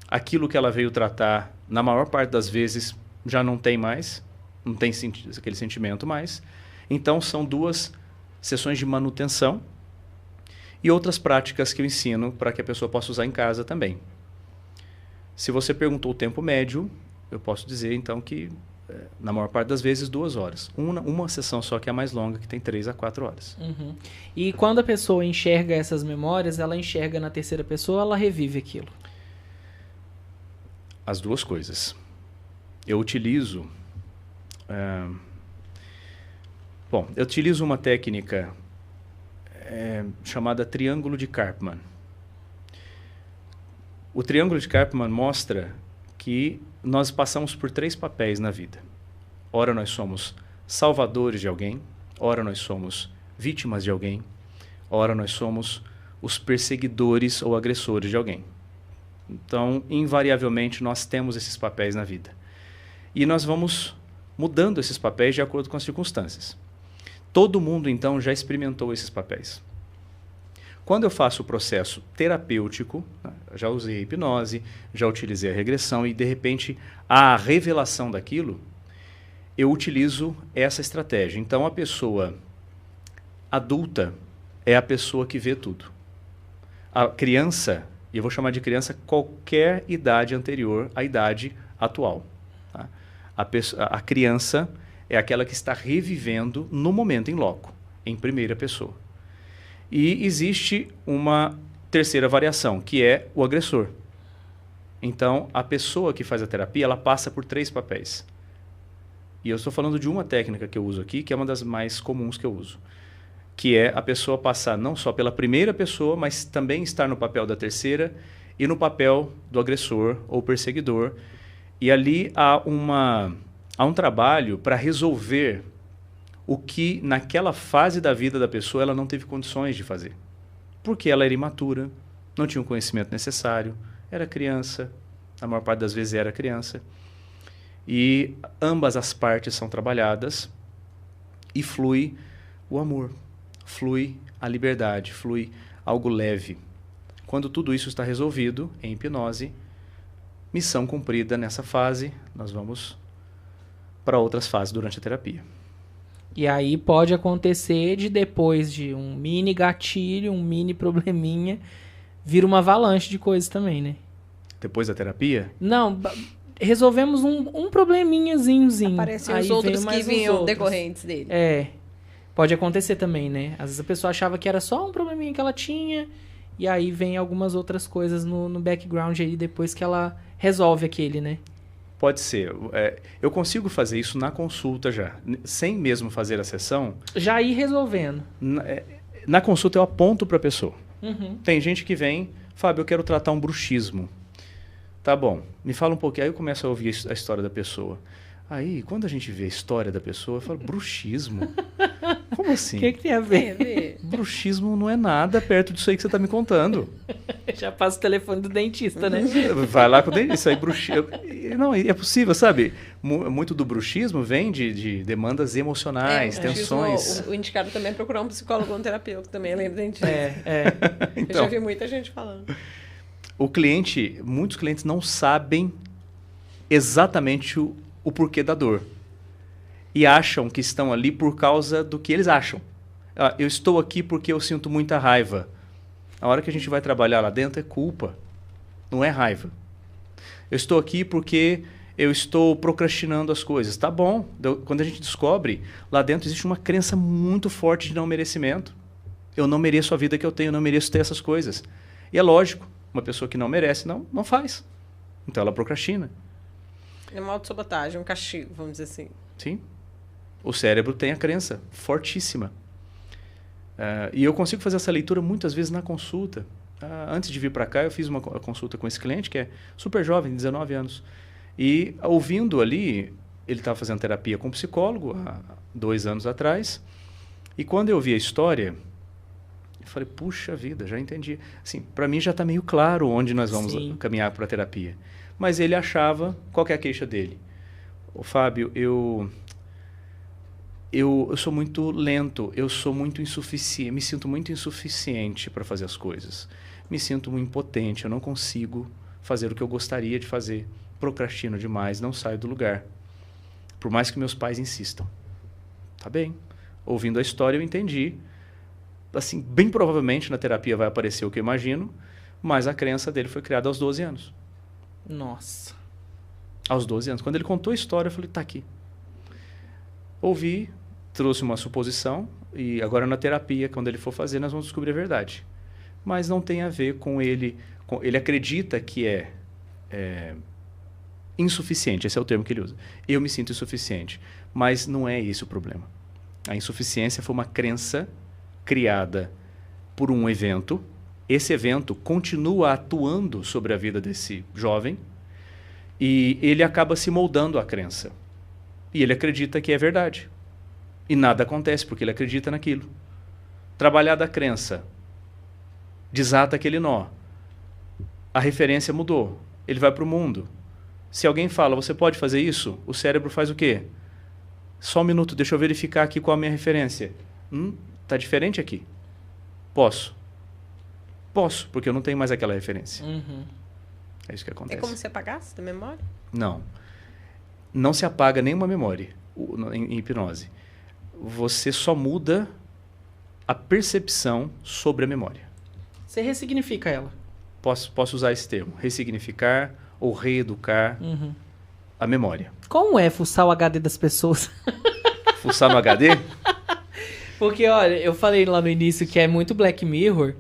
Aquilo que ela veio tratar, na maior parte das vezes, já não tem mais, não tem aquele sentimento mais. Então são 2 sessões de manutenção e outras práticas que eu ensino para que a pessoa possa usar em casa também. Se você perguntou o tempo médio, eu posso dizer então que, na maior parte das vezes, 2 horas. Uma sessão só que é a mais longa, que tem 3 a 4 horas. Uhum. E quando a pessoa enxerga essas memórias, ela enxerga na terceira pessoa, ela revive aquilo? As 2 coisas. Eu utilizo... eu utilizo uma técnica chamada Triângulo de Karpman. O Triângulo de Karpman mostra que nós passamos por 3 papéis na vida. Ora nós somos salvadores de alguém, ora nós somos vítimas de alguém, ora nós somos os perseguidores ou agressores de alguém. Então, invariavelmente, nós temos esses papéis na vida. E nós vamos mudando esses papéis de acordo com as circunstâncias. Todo mundo, então, já experimentou esses papéis. Quando eu faço o processo terapêutico, já usei a hipnose, já utilizei a regressão e, de repente, a revelação daquilo, eu utilizo essa estratégia. Então, a pessoa adulta é a pessoa que vê tudo. A criança, e eu vou chamar de criança qualquer idade anterior à idade atual. Tá? A criança é aquela que está revivendo no momento em loco, em primeira pessoa. E existe uma terceira variação, que é o agressor. Então, a pessoa que faz a terapia, ela passa por 3 papéis. E eu estou falando de uma técnica que eu uso aqui, que é uma das mais comuns que eu uso. Que é a pessoa passar não só pela primeira pessoa, mas também estar no papel da terceira e no papel do agressor ou perseguidor. E ali há um trabalho para resolver o que naquela fase da vida da pessoa ela não teve condições de fazer. Porque ela era imatura, não tinha o conhecimento necessário, era criança, a maior parte das vezes era criança. E ambas as partes são trabalhadas e flui o amor, flui a liberdade, flui algo leve. Quando tudo isso está resolvido em hipnose, missão cumprida nessa fase, nós vamos para outras fases durante a terapia. E aí pode acontecer de depois de um mini gatilho, um mini probleminha, vira uma avalanche de coisas também, né? Depois da terapia? Não, resolvemos um probleminhazinho. Aparecem os outros que vinham decorrentes dele. É, pode acontecer também, né? Às vezes a pessoa achava que era só um probleminha que ela tinha, e aí vem algumas outras coisas no background aí depois que ela resolve aquele, né? Pode ser. Eu consigo fazer isso na consulta já. Sem mesmo fazer a sessão. Já ir resolvendo. Na consulta eu aponto para a pessoa. Uhum. Tem gente que vem, Fábio, eu quero tratar um bruxismo. Tá bom, me fala um pouquinho. Aí eu começo a ouvir a história da pessoa. Aí, quando a gente vê a história da pessoa, eu falo, bruxismo? Como assim? O que tem a ver? Bruxismo não é nada perto disso aí que você está me contando. Já passa o telefone do dentista, né? Vai lá com o dentista, isso aí bruxismo. Não, é possível, sabe? Muito do bruxismo vem de demandas emocionais, tensões. O indicado também é procurar um psicólogo ou um terapeuta também, além do dentista. Então, eu já vi muita gente falando. Muitos clientes não sabem exatamente o porquê da dor. E acham que estão ali por causa do que eles acham. Eu estou aqui porque eu sinto muita raiva. A hora que a gente vai trabalhar lá dentro é culpa, não é raiva. Eu estou aqui porque eu estou procrastinando as coisas. Tá bom, quando a gente descobre, lá dentro existe uma crença muito forte de não merecimento. Eu não mereço a vida que eu tenho, eu não mereço ter essas coisas. E é lógico, uma pessoa que não merece, não faz. Então ela procrastina. É uma autossabotagem, um castigo, vamos dizer assim. Sim. O cérebro tem a crença fortíssima. E eu consigo fazer essa leitura muitas vezes na consulta. Antes de vir para cá, eu fiz uma consulta com esse cliente que é super jovem, 19 anos. E ouvindo ali, ele estava fazendo terapia com um psicólogo há 2 anos atrás. E quando eu vi a história, eu falei, puxa vida, já entendi. Assim, para mim já está meio claro onde nós vamos caminhar para a terapia. Mas ele achava, qual que é a queixa dele? Ô, Fábio, eu sou muito lento, eu sou muito insuficiente, me sinto muito insuficiente para fazer as coisas. Me sinto muito impotente, eu não consigo fazer o que eu gostaria de fazer. Procrastino demais, não saio do lugar. Por mais que meus pais insistam. Tá bem. Ouvindo a história eu entendi. Assim, bem provavelmente na terapia vai aparecer o que eu imagino, mas a crença dele foi criada aos 12 anos. Nossa. Aos 12 anos. Quando ele contou a história, eu falei, tá aqui. Ouvi, trouxe uma suposição, e agora na terapia, quando ele for fazer, nós vamos descobrir a verdade. Mas não tem a ver com ele... Ele acredita que é insuficiente, esse é o termo que ele usa. Eu me sinto insuficiente, mas não é esse o problema. A insuficiência foi uma crença criada por um evento. Esse evento continua atuando sobre a vida desse jovem e ele acaba se moldando à crença. E ele acredita que é verdade. E nada acontece porque ele acredita naquilo. Trabalhar da crença desata aquele nó. A referência mudou. Ele vai para o mundo. Se alguém fala, você pode fazer isso? O cérebro faz o quê? Só um minuto, deixa eu verificar aqui qual a minha referência. Tá diferente aqui. Posso, porque eu não tenho mais aquela referência. Uhum. É isso que acontece. É como se apagasse da memória? Não se apaga nenhuma memória em hipnose. Você só muda a percepção sobre a memória. Você ressignifica ela. Posso usar esse termo. Ressignificar ou reeducar a memória. Como é fuçar o HD das pessoas? Fuçar no HD? Porque, olha, eu falei lá no início que é muito Black Mirror,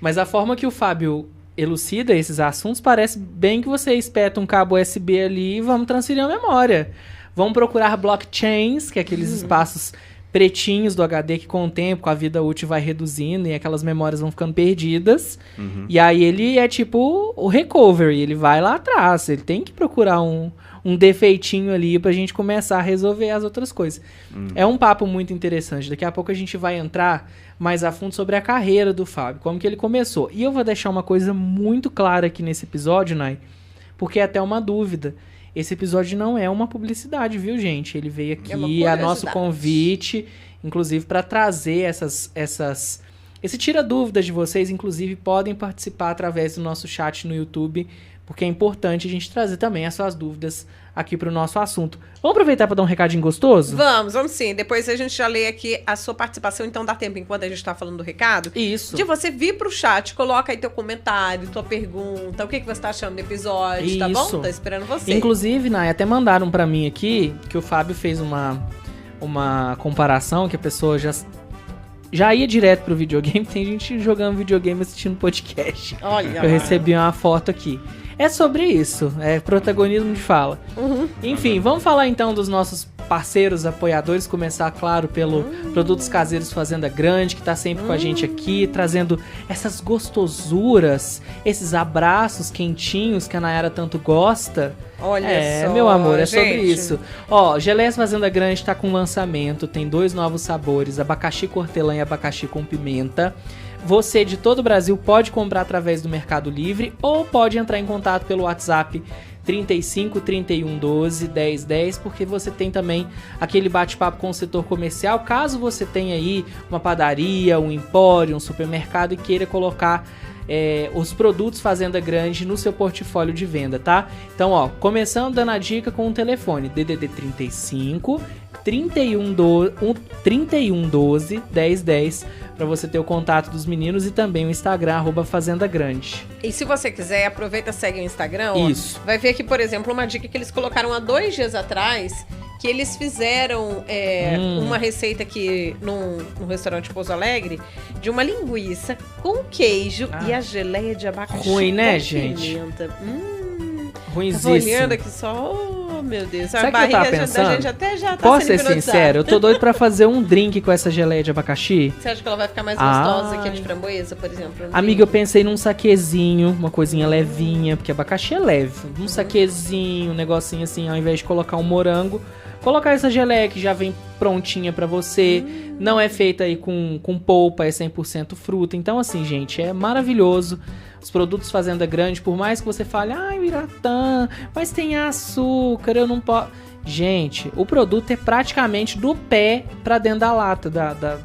mas a forma que o Fábio elucida esses assuntos, parece bem que você espeta um cabo USB ali e vamos transferir a memória. Vamos procurar blockchains, que é aqueles espaços pretinhos do HD que com o tempo, com a vida útil vai reduzindo e aquelas memórias vão ficando perdidas. E aí ele é tipo o recovery, ele vai lá atrás, ele tem que procurar um defeitinho ali pra gente começar a resolver as outras coisas. É um papo muito interessante. Daqui a pouco a gente vai entrar mais a fundo sobre a carreira do Fábio, como que ele começou. E eu vou deixar uma coisa muito clara aqui nesse episódio, Nai, porque é até uma dúvida. Esse episódio não é uma publicidade, viu, gente? Ele veio aqui a nosso convite, inclusive para trazer esse tira dúvidas de vocês, inclusive podem participar através do nosso chat no YouTube, porque é importante a gente trazer também as suas dúvidas aqui para o nosso assunto. Vamos aproveitar para dar um recadinho gostoso? Vamos sim. Depois a gente já lê aqui a sua participação, então dá tempo, enquanto a gente está falando do recado. Isso. De você vir pro chat, coloca aí teu comentário, tua pergunta, o que você tá achando do episódio, Isso. Tá bom? Tá esperando você. Inclusive, Nai, até mandaram para mim aqui, que o Fábio fez uma comparação, que a pessoa já ia direto pro videogame, tem gente jogando videogame assistindo podcast. Olha. Eu recebi uma foto aqui. É sobre isso, é protagonismo de fala. Enfim, vamos falar então dos nossos parceiros, apoiadores, começar, claro, pelo Produtos Caseiros Fazenda Grande, que tá sempre com a gente aqui, trazendo essas gostosuras, esses abraços quentinhos que a Nayara tanto gosta. Olha só, meu amor, é gente. sobre isso. Ó, Geleias Fazenda Grande tá com lançamento, tem 2 novos sabores, abacaxi com hortelã e abacaxi com pimenta. Você de todo o Brasil pode comprar através do Mercado Livre ou pode entrar em contato pelo WhatsApp 35 31 12 10 10, porque você tem também aquele bate-papo com o setor comercial. Caso você tenha aí uma padaria, um empório, um supermercado e queira colocar os produtos Fazenda Grande no seu portfólio de venda, tá? Então, ó, começando dando a dica com o telefone DDD 35 31 12 10 10 para você ter o contato dos meninos e também o Instagram @Fazenda Grande. E se você quiser, aproveita, segue o Instagram. Ó, Isso. vai ver aqui, por exemplo, uma dica que eles colocaram há 2 dias atrás, que eles fizeram uma receita aqui num restaurante Pouso Alegre, de uma linguiça com queijo e a geleia de abacaxi. Ruim, né, com gente? pimenta. Ruimzíssimo. Tava olhando aqui só, oh, meu Deus. Sabe a o que eu tava barriga pensando? da gente até já tá Posso sendo ser hipnotizada. sincero? Eu tô doido pra fazer um drink com essa geleia de abacaxi. Você acha que ela vai ficar mais gostosa que a de Ai. framboesa, por exemplo? Amiga, eu pensei num saquezinho, uma coisinha levinha, porque abacaxi é leve. Um saquezinho, um negocinho assim, ao invés de colocar um morango, colocar essa geleia que já vem prontinha pra você. Não é feita aí com polpa, é 100% fruta. Então, assim, gente, é maravilhoso. Os produtos Fazenda Grande, por mais que você fale, ai, Iratã, mas tem açúcar, eu não posso... Gente, o produto é praticamente do pé pra dentro da lata,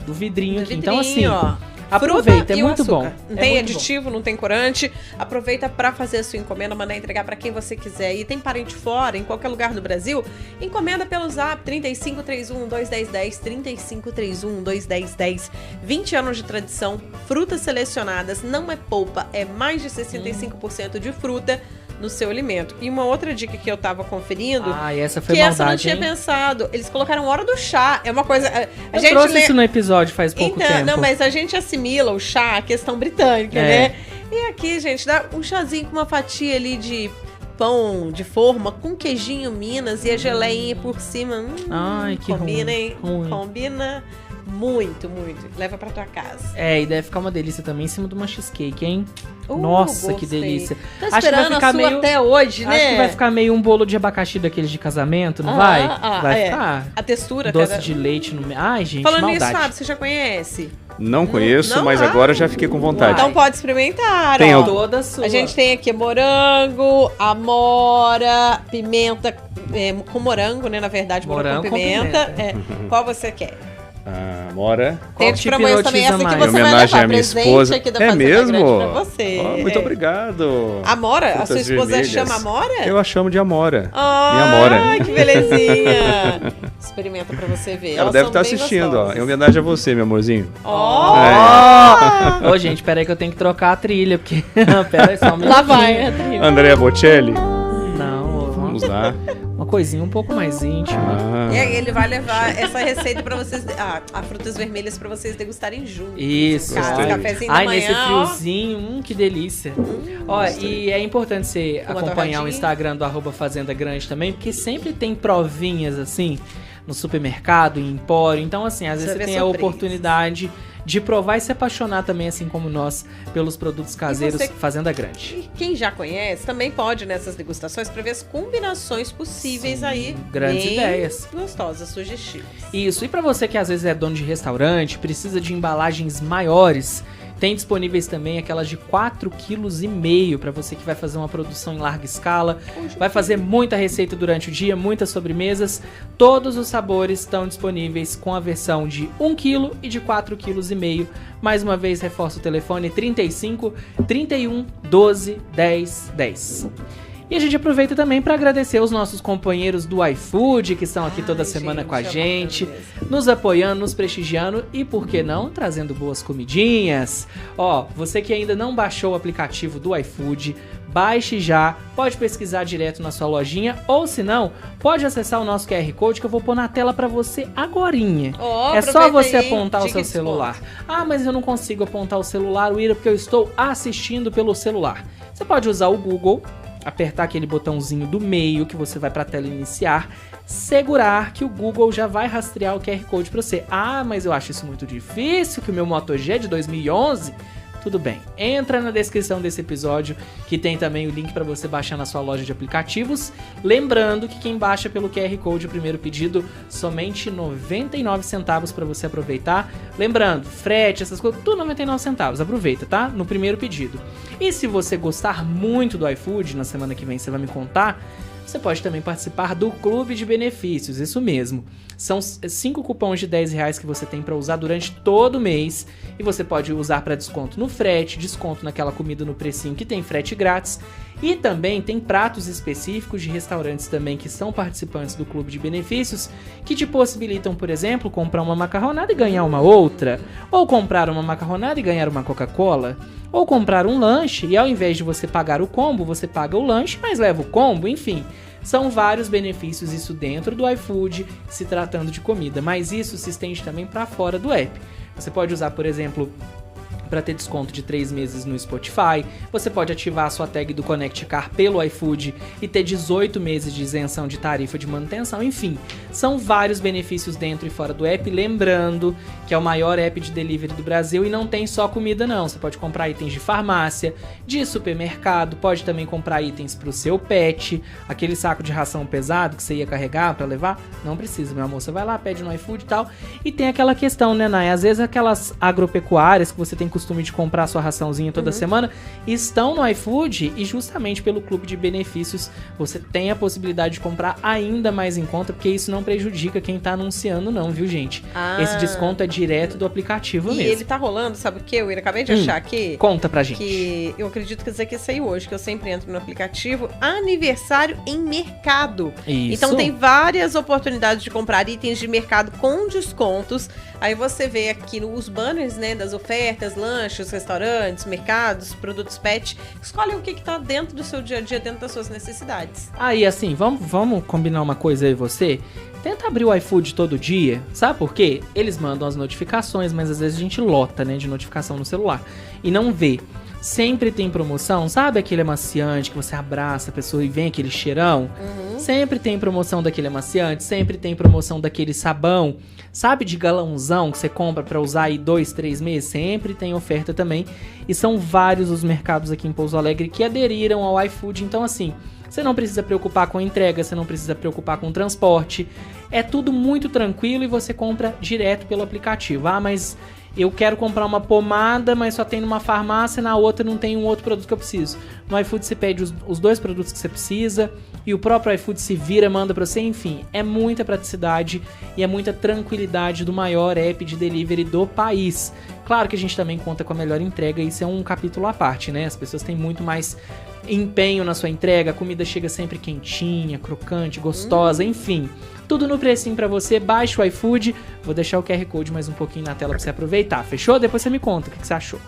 do vidrinho aqui. Então, assim, ó. aproveita, Fruta é e o muito bom. açúcar. Não É tem muito aditivo, não tem corante. Aproveita pra fazer a sua encomenda, mandar entregar pra quem você quiser. E tem parente fora, em qualquer lugar do Brasil, encomenda pelo Zap 3531 21010, 3531 21010. 20 anos de tradição, frutas selecionadas, não é polpa, é mais de 65% de fruta no seu alimento. E uma outra dica que eu tava conferindo, e essa foi que maldade, essa eu não tinha hein? pensado. Eles colocaram hora do chá. É uma coisa... Eu trouxe isso no episódio faz pouco tempo. Não, mas a gente assimila o chá à questão britânica, né? E aqui, gente, dá um chazinho com uma fatia ali de pão de forma, com queijinho Minas e a geleinha por cima. Ai, que combina, ruim, hein? ruim. Combina muito, muito. Leva pra tua casa. E deve ficar uma delícia também em cima de uma cheesecake, hein? Nossa, que gostei. delícia. Tô Acho que vai esperando ficar a sua meio... até hoje, né? Acho que vai ficar meio um bolo de abacaxi daqueles de casamento, não vai? Vai ficar. A textura, Doce de leite no meio. Ai, gente, Falando maldade. nisso, Fábio, você já conhece? Não conheço, não mas há. agora já fiquei com vontade. Então pode experimentar, Tem ó. algum- Toda sua. A gente tem aqui morango, amora, pimenta com morango, né? Na verdade, morango com pimenta. Qual você quer? Mora. Tem Qual de te framboesa também, essa hipnotiza que mais? você Em vai homenagem levar. à minha Presente esposa. aqui da É Fazenda mesmo? Grande pra você. Muito obrigado. Amora? A sua Frutas esposa vermelhas. chama Amora? Eu a chamo de Amora. Minha Ai, Amora. que belezinha. Experimenta pra você ver. Ela Elas deve são estar bem assistindo, ó. gostosas. Em homenagem a você, meu amorzinho. Ô, gente, peraí que eu tenho que trocar a trilha, porque... Pera aí, só um Lá minutinho. vai, Adriana. Andréa Bocelli. Não, Vamos lá. uma coisinha um pouco mais íntima. E aí ele vai levar essa receita pra vocês, a frutas vermelhas pra vocês degustarem juntos. Isso. Cafezinho da manhã, nesse friozinho, que delícia. E é importante você acompanhar o Instagram do @Fazenda Grande também, porque sempre tem provinhas assim no supermercado, em empório. Então, assim, às vezes você tem a oportunidade de provar e se apaixonar também, assim como nós, pelos produtos caseiros Fazenda Grande. E quem já conhece também pode, nessas degustações, para ver as combinações possíveis. Sim, aí. Grandes ideias. Gostosas, sugestivas. Isso. E para você que às vezes é dono de restaurante, precisa de embalagens maiores, tem disponíveis também aquelas de 4,5 kg para você que vai fazer uma produção em larga escala, vai fazer muita receita durante o dia, muitas sobremesas. Todos os sabores estão disponíveis com a versão de 1 kg e de 4,5 kg. Mais uma vez, reforço o telefone 35 31 12 10 10. E a gente aproveita também para agradecer os nossos companheiros do iFood, que estão aqui toda semana com a gente, nos apoiando, nos prestigiando e, por que não, trazendo boas comidinhas. Você que ainda não baixou o aplicativo do iFood, baixe já, pode pesquisar direto na sua lojinha, ou se não, pode acessar o nosso QR Code que eu vou pôr na tela para você agorinha. É só você apontar o seu celular. Mas eu não consigo apontar o celular, Uira, porque eu estou assistindo pelo celular. Você pode usar o Google, apertar aquele botãozinho do meio que você vai para a tela iniciar, segurar que o Google já vai rastrear o QR Code para você. Mas eu acho isso muito difícil, que o meu Moto G é de 2011. Tudo bem, entra na descrição desse episódio que tem também o link para você baixar na sua loja de aplicativos. Lembrando que quem baixa pelo QR Code o primeiro pedido, somente 99 centavos para você aproveitar. Lembrando, frete, essas coisas, tudo 99 centavos, aproveita, tá? No primeiro pedido. E se você gostar muito do iFood, na semana que vem você vai me contar, você pode também participar do Clube de Benefícios, isso mesmo. São 5 cupons de R$10 que você tem para usar durante todo o mês. E você pode usar para desconto no frete, desconto naquela comida no precinho que tem frete grátis. E também tem pratos específicos de restaurantes também que são participantes do Clube de Benefícios, que te possibilitam, por exemplo, comprar uma macarronada e ganhar uma outra. Ou comprar uma macarronada e ganhar uma Coca-Cola. Ou comprar um lanche e ao invés de você pagar o combo, você paga o lanche, mas leva o combo, enfim. São vários benefícios isso dentro do iFood, se tratando de comida, mas isso se estende também para fora do app. Você pode usar, por exemplo, para ter desconto de 3 meses no Spotify. Você pode ativar a sua tag do Connect Car pelo iFood e ter 18 meses de isenção de tarifa de manutenção. Enfim, são vários benefícios dentro e fora do app. Lembrando que é o maior app de delivery do Brasil e não tem só comida não. Você pode comprar itens de farmácia, de supermercado, pode também comprar itens para o seu pet. Aquele saco de ração pesado que você ia carregar para levar, não precisa, meu amor. Você vai lá, pede no iFood e tal. E tem aquela questão, né, Nay? Às vezes aquelas agropecuárias que você tem costume de comprar sua raçãozinha toda semana, estão no iFood e justamente pelo Clube de Benefícios você tem a possibilidade de comprar ainda mais em conta, porque isso não prejudica quem tá anunciando não, viu, gente? Esse desconto é direto do aplicativo mesmo. E ele tá rolando, sabe o que? Eu acabei de achar aqui. Conta pra gente. Que eu acredito que isso aqui saiu hoje, que eu sempre entro no aplicativo, aniversário em mercado. Isso. Então tem várias oportunidades de comprar itens de mercado com descontos. Aí você vê aqui os banners, né, das ofertas, lanches, restaurantes, mercados, produtos pet. Escolhe o que tá dentro do seu dia a dia, dentro das suas necessidades. Aí, assim, vamos combinar uma coisa aí você? Tenta abrir o iFood todo dia, sabe por quê? Eles mandam as notificações, mas às vezes a gente lota, né, de notificação no celular e não vê. Sempre tem promoção, sabe aquele amaciante que você abraça a pessoa e vem aquele cheirão? Sempre tem promoção daquele amaciante, sempre tem promoção daquele sabão, sabe, de galãozão que você compra pra usar aí 2, 3 meses? Sempre tem oferta também. E são vários os mercados aqui em Pouso Alegre que aderiram ao iFood, então assim, você não precisa preocupar com a entrega, você não precisa preocupar com o transporte, é tudo muito tranquilo e você compra direto pelo aplicativo. Mas eu quero comprar uma pomada, mas só tem numa farmácia, na outra não tem um outro produto que eu preciso. No iFood você pede os 2 produtos que você precisa e o próprio iFood se vira, manda pra você, enfim. É muita praticidade e é muita tranquilidade do maior app de delivery do país. Claro que a gente também conta com a melhor entrega, isso é um capítulo à parte, né? As pessoas têm muito mais empenho na sua entrega, a comida chega sempre quentinha, crocante, gostosa, enfim. Tudo no precinho pra você, baixa o iFood. Vou deixar o QR Code mais um pouquinho na tela pra você aproveitar, fechou? Depois você me conta o que você achou.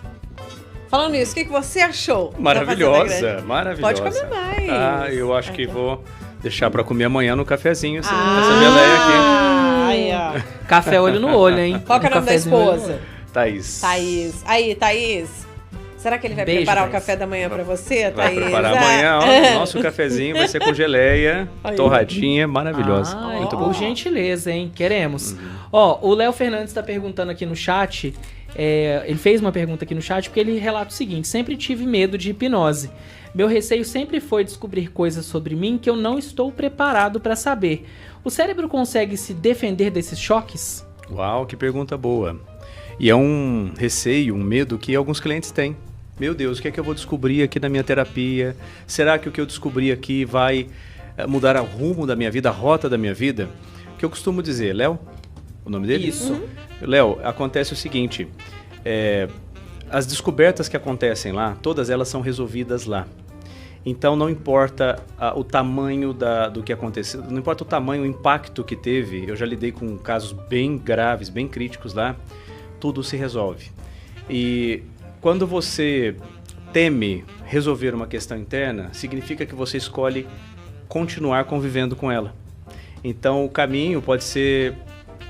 Falando nisso, o que você achou? Maravilhosa, maravilhosa. Pode comer mais. Eu acho que vou deixar para comer amanhã no cafezinho essa geleia aqui. Aí, ó. Café olho no olho, hein? Qual que é o nome da esposa? Thaís. Thaís. Aí, Thaís. Será que ele vai Beijo, preparar Thaís. o café da manhã pra você, Vai Thaís? preparar amanhã, ó, nosso cafezinho vai ser com geleia, torradinha, maravilhosa. Muito bom. Por gentileza, hein? Queremos. Ó, o Léo Fernandes tá perguntando aqui no chat, ele fez uma pergunta aqui no chat porque ele relata o seguinte: sempre tive medo de hipnose. Meu receio sempre foi descobrir coisas sobre mim que eu não estou preparado pra saber. O cérebro consegue se defender desses choques? Uau, que pergunta boa. E é um receio, um medo que alguns clientes têm. Meu Deus, o que é que eu vou descobrir aqui na minha terapia? Será que o que eu descobri aqui vai mudar o rumo da minha vida, a rota da minha vida? O que eu costumo dizer, Léo? O nome dele? Isso. Léo, acontece o seguinte, as descobertas que acontecem lá, todas elas são resolvidas lá. Então não importa o tamanho do que aconteceu, não importa o tamanho, o impacto que teve, eu já lidei com casos bem graves, bem críticos lá, tudo se resolve. E quando você teme resolver uma questão interna, significa que você escolhe continuar convivendo com ela. Então o caminho pode ser,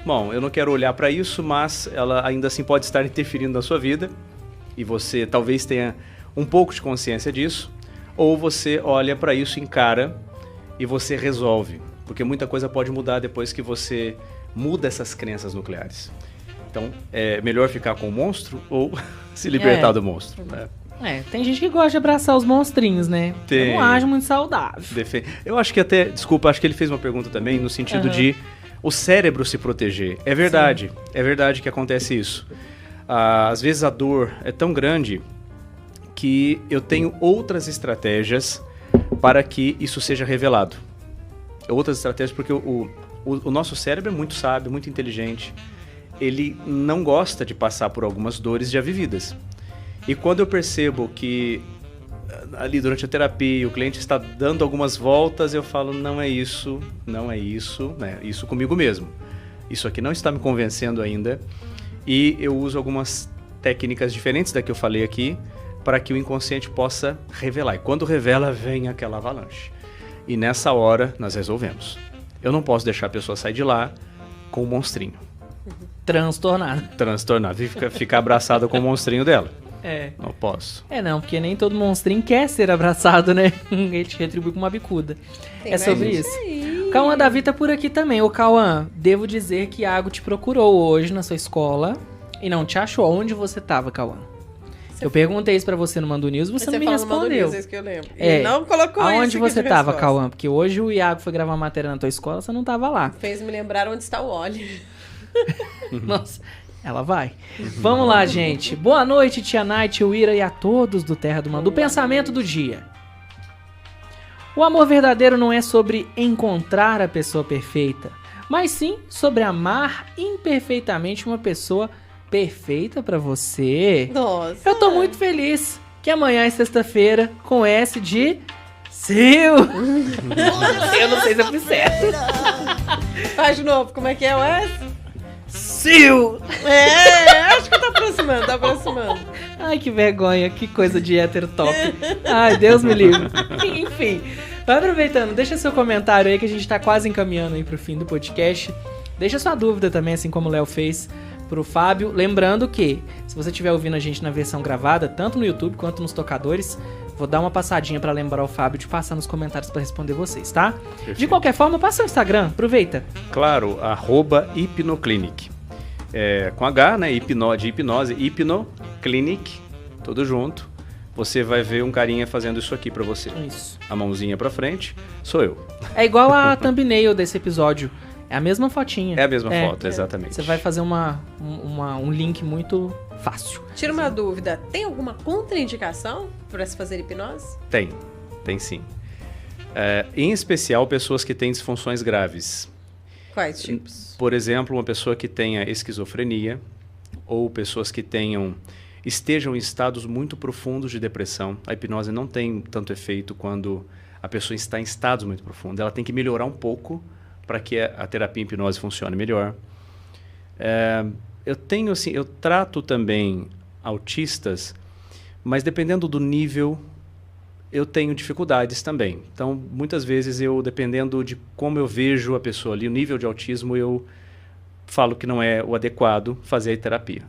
bom, eu não quero olhar para isso, mas ela ainda assim pode estar interferindo na sua vida e você talvez tenha um pouco de consciência disso, ou você olha para isso, encara e você resolve, porque muita coisa pode mudar depois que você muda essas crenças nucleares. Então, é melhor ficar com o monstro ou se libertar do monstro, né? Tem gente que gosta de abraçar os monstrinhos, né? Eu não acho muito saudável. Eu acho que até, desculpa, acho que ele fez uma pergunta também no sentido de o cérebro se proteger. É verdade, é verdade que acontece isso. Às vezes a dor é tão grande que eu tenho outras estratégias para que isso seja revelado. Outras estratégias porque o nosso cérebro é muito sábio, muito inteligente. Ele não gosta de passar por algumas dores já vividas. E quando eu percebo que ali durante a terapia o cliente está dando algumas voltas, eu falo, não é isso, né? Isso comigo mesmo. Isso aqui não está me convencendo ainda. E eu uso algumas técnicas diferentes da que eu falei aqui para que o inconsciente possa revelar. E quando revela, vem aquela avalanche. E nessa hora, nós resolvemos. Eu não posso deixar a pessoa sair de lá com o monstrinho. Transtornado, ficar abraçada com o monstrinho dela. Não posso. Não, porque nem todo monstrinho quer ser abraçado, né? Ele te retribui com uma bicuda. Tem sobre isso. O Cauã Davi tá por aqui também. Ô Cauã, devo dizer que Iago te procurou hoje na sua escola e não te achou. Onde você tava, Cauã? Eu perguntei isso pra você no Mando News, você não me respondeu. News, que eu lembro. Ele não colocou aonde isso você tava, Cauã? Porque hoje o Iago foi gravar matéria na tua escola, você não tava lá. Fez me lembrar onde está o óleo. Nossa, ela vai. Vamos lá, gente. Boa noite, Tia Night, o Ira e a todos do Terra do Mando. O pensamento do dia. O amor verdadeiro não é sobre encontrar a pessoa perfeita, mas sim sobre amar imperfeitamente uma pessoa perfeita pra você. Nossa. Eu tô muito feliz que amanhã é sexta-feira com S de Sil. Eu não sei se eu fiz certo. Faz de novo, como é que é o S? Sil. Acho que tá aproximando. Ai, que vergonha, que coisa de hétero top. Ai, Deus me livre. Enfim, vai aproveitando, deixa seu comentário aí que a gente tá quase encaminhando aí pro fim do podcast. Deixa sua dúvida também, assim como o Léo fez pro Fábio. Lembrando que, se você estiver ouvindo a gente na versão gravada, tanto no YouTube quanto nos tocadores, vou dar uma passadinha pra lembrar o Fábio de passar nos comentários pra responder vocês, tá? Perfeito. De qualquer forma, passa o Instagram, aproveita. Claro, @hipnoclinic. Com H, né? De hipnose, Hipnoclinic, tudo junto. Você vai ver um carinha fazendo isso aqui pra você. Isso. A mãozinha pra frente, sou eu. É igual a thumbnail desse episódio. É a mesma fotinha. É a mesma foto, exatamente. Você vai fazer um link muito fácil. Tira uma dúvida, tem alguma contraindicação para se fazer hipnose? Tem sim. Em especial pessoas que têm disfunções graves. Quais tipos? Por exemplo, uma pessoa que tenha esquizofrenia ou pessoas que estejam em estados muito profundos de depressão. A hipnose não tem tanto efeito quando a pessoa está em estados muito profundos. Ela tem que melhorar um pouco para que a terapia em hipnose funcione melhor. Eu trato também autistas, mas dependendo do nível, eu tenho dificuldades também. Então, muitas vezes, dependendo de como eu vejo a pessoa ali, o nível de autismo, eu falo que não é o adequado fazer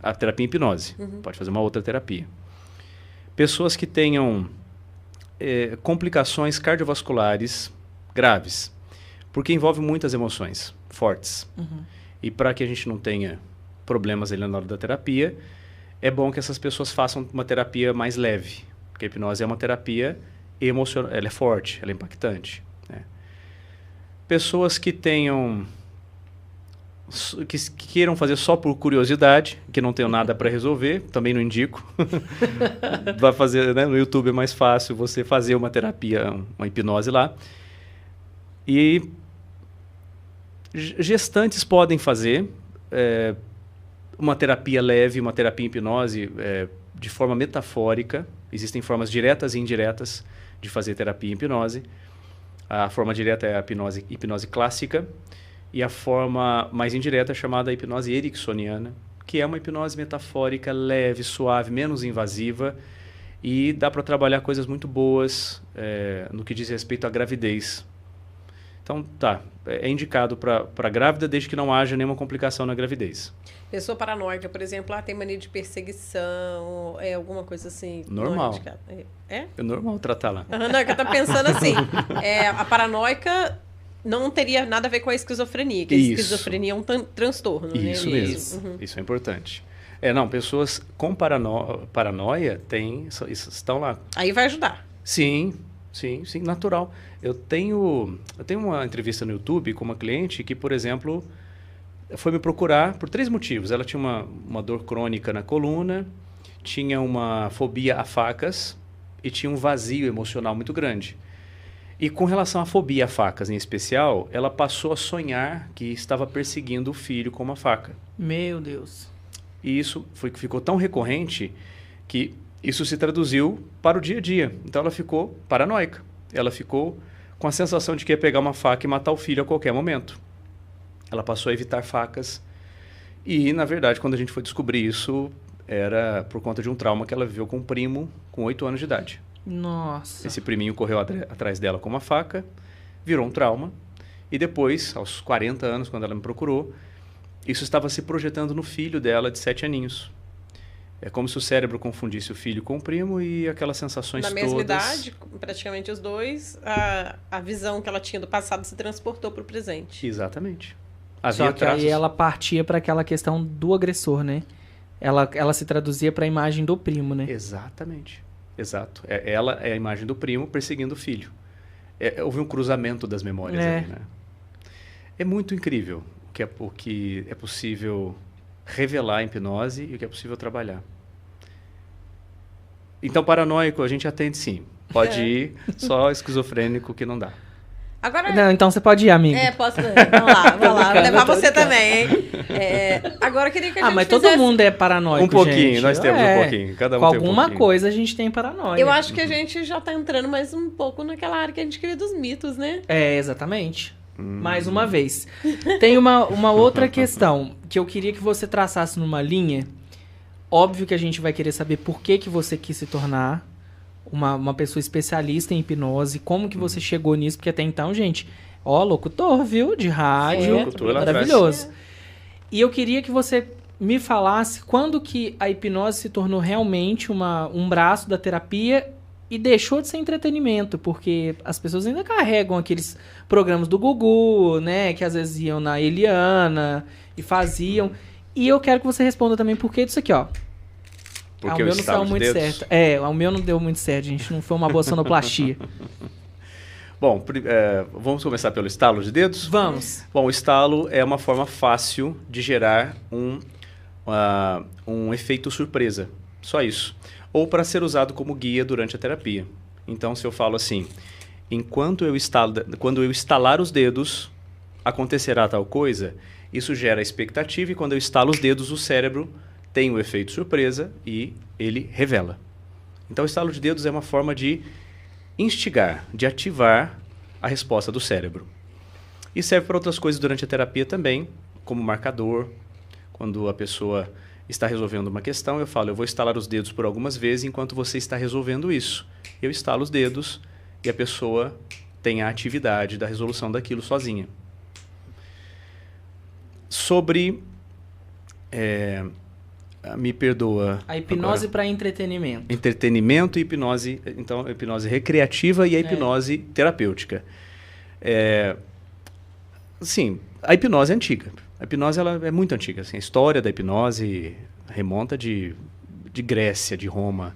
a terapia em hipnose. Pode fazer uma outra terapia. Pessoas que tenham complicações cardiovasculares graves, porque envolve muitas emoções fortes. E para que a gente não tenha problemas ali na hora da terapia, é bom que essas pessoas façam uma terapia mais leve, porque a hipnose é uma terapia emocional, ela é forte, ela é impactante, né? Pessoas que tenham que queiram fazer só por curiosidade, que não tenham nada para resolver, também não indico. Vai fazer, né? No YouTube é mais fácil você fazer uma terapia, uma hipnose lá. E gestantes podem fazer uma terapia leve, uma terapia em hipnose de forma metafórica. Existem formas diretas e indiretas de fazer terapia em hipnose. A forma direta é a hipnose clássica. E a forma mais indireta é chamada hipnose ericksoniana, que é uma hipnose metafórica, leve, suave, menos invasiva, e dá para trabalhar coisas muito boas no que diz respeito à gravidez. Então, é indicado para grávida desde que não haja nenhuma complicação na gravidez. Pessoa paranoica, por exemplo, tem mania de perseguição, alguma coisa assim. Normal. É normal tratar lá. Não, é que eu tô pensando assim, a paranoica não teria nada a ver com a esquizofrenia, que a esquizofrenia é um transtorno, né? Isso mesmo. Isso é importante. Pessoas com paranoia estão lá. Aí vai ajudar. Sim, natural. Eu tenho uma entrevista no YouTube com uma cliente que, por exemplo, foi me procurar por 3 motivos. Ela tinha uma dor crônica na coluna, tinha uma fobia a facas e tinha um vazio emocional muito grande. E com relação à fobia a facas em especial, ela passou a sonhar que estava perseguindo o filho com uma faca. Meu Deus. E isso ficou tão recorrente que isso se traduziu para o dia a dia. Então ela ficou paranoica. Ela ficou com a sensação de que ia pegar uma faca e matar o filho a qualquer momento. Ela passou a evitar facas. E, na verdade, quando a gente foi descobrir isso, era por conta de um trauma que ela viveu com um primo com 8 anos de idade. Nossa. Esse priminho correu atrás dela com uma faca, virou um trauma. E depois, aos 40 anos, quando ela me procurou, isso estava se projetando no filho dela de 7 aninhos. É como se o cérebro confundisse o filho com o primo e aquelas sensações todas... Na mesma idade, praticamente os dois, a visão que ela tinha do passado se transportou para o presente. Exatamente. Só que aí ela partia para aquela questão do agressor, né? Ela se traduzia para a imagem do primo, né? Exatamente. Exato. Ela é a imagem do primo perseguindo o filho. Houve um cruzamento das memórias ali, né? É muito incrível o que é possível revelar em hipnose e o que é possível trabalhar. Então, paranoico, a gente atende sim. Pode ir, só esquizofrênico que não dá. Agora... Não, então você pode ir, amigo. Posso ir. Vamos lá. Vou levar você também, hein? Agora eu queria que a gente mas todo mundo é paranoico, um pouquinho, gente. Nós temos um pouquinho. Cada um com tem um alguma pouquinho. coisa a gente tem paranoia. Eu acho que a gente já tá entrando mais um pouco naquela área que a gente queria dos mitos, né? Exatamente. Mais uma vez. Tem uma outra questão que eu queria que você traçasse numa linha. Óbvio que a gente vai querer saber por que você quis se tornar uma pessoa especialista em hipnose, como que você chegou nisso, porque até então, gente, locutor, viu? De rádio, maravilhoso. E eu queria que você me falasse quando que a hipnose se tornou realmente um braço da terapia e deixou de ser entretenimento, porque as pessoas ainda carregam aqueles programas do Gugu, né, que às vezes iam na Eliana e faziam. E eu quero que você responda também por que disso aqui, ó. Porque o meu não saiu muito certo. O meu não deu muito certo, gente. Não foi uma boa sonoplastia. Bom, vamos começar pelo estalo de dedos? Vamos. Bom, o estalo é uma forma fácil de gerar um efeito surpresa. Só isso. Ou para ser usado como guia durante a terapia. Então, se eu falo assim, quando eu estalar os dedos, acontecerá tal coisa, isso gera expectativa e quando eu estalo os dedos, o cérebro tem o efeito surpresa e ele revela. Então, o estalo de dedos é uma forma de instigar, de ativar a resposta do cérebro. E serve para outras coisas durante a terapia também, como marcador. Quando a pessoa está resolvendo uma questão, eu falo, eu vou estalar os dedos por algumas vezes enquanto você está resolvendo isso. Eu estalo os dedos e a pessoa tem a atividade da resolução daquilo sozinha. Sobre... me perdoa. A hipnose para entretenimento. Entretenimento e hipnose. Então, a hipnose recreativa e a hipnose terapêutica. Sim, a hipnose é antiga. A hipnose ela é muito antiga. Assim, a história da hipnose remonta de Grécia, de Roma.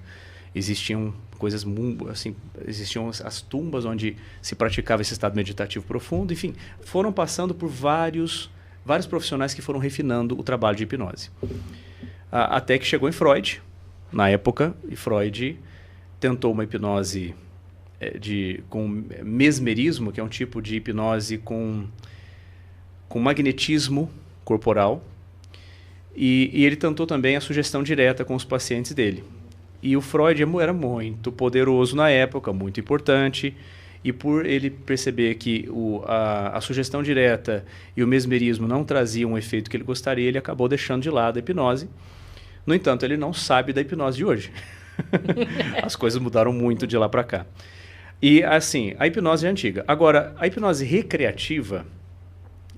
Existiam coisas assim, existiam as tumbas onde se praticava esse estado meditativo profundo. Enfim, foram passando por vários profissionais que foram refinando o trabalho de hipnose. Até que chegou em Freud, na época, e Freud tentou uma hipnose com mesmerismo, que é um tipo de hipnose com magnetismo corporal, e ele tentou também a sugestão direta com os pacientes dele. E o Freud era muito poderoso na época, muito importante, e por ele perceber que a sugestão direta e o mesmerismo não traziam o efeito que ele gostaria, ele acabou deixando de lado a hipnose. No entanto, ele não sabe da hipnose de hoje. As coisas mudaram muito de lá para cá. E, assim, a hipnose é antiga. Agora, a hipnose recreativa,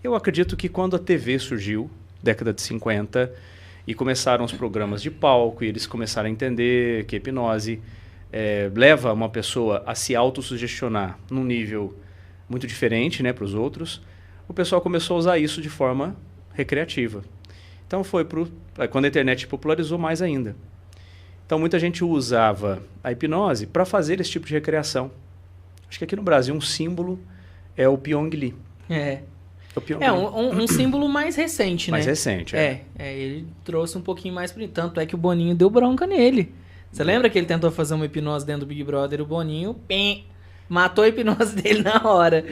eu acredito que quando a TV surgiu, década de 50, e começaram os programas de palco, e eles começaram a entender que a hipnose leva uma pessoa a se autossugestionar num nível muito diferente, né, para os outros, o pessoal começou a usar isso de forma recreativa. Então foi quando a internet popularizou mais ainda. Então muita gente usava a hipnose para fazer esse tipo de recreação. Acho que aqui no Brasil um símbolo é o Pyong Lee. Um símbolo mais recente, mais né? Mais recente, ele trouxe um pouquinho mais... Tanto é que o Boninho deu bronca nele. Você lembra que ele tentou fazer uma hipnose dentro do Big Brother? O Boninho, matou a hipnose dele na hora.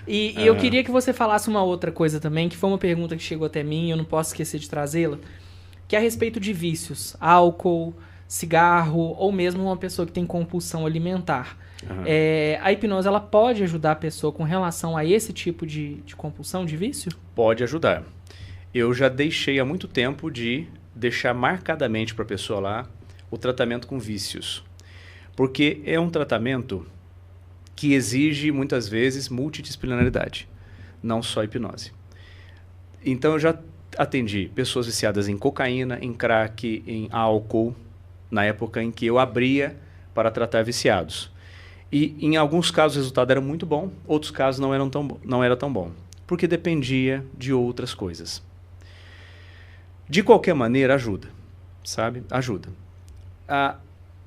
E eu queria que você falasse uma outra coisa também, que foi uma pergunta que chegou até mim, eu não posso esquecer de trazê-la, que é a respeito de vícios, álcool, cigarro, ou mesmo uma pessoa que tem compulsão alimentar. A hipnose, ela pode ajudar a pessoa com relação a esse tipo de compulsão, de vício? Pode ajudar. Eu já deixei há muito tempo de deixar marcadamente para a pessoa lá o tratamento com vícios. Porque é um tratamento que exige, muitas vezes, multidisciplinaridade, não só hipnose. Então, eu já atendi pessoas viciadas em cocaína, em crack, em álcool, na época em que eu abria para tratar viciados. E, em alguns casos, o resultado era muito bom, outros casos não era tão bom, porque dependia de outras coisas. De qualquer maneira, ajuda, sabe? Ajuda.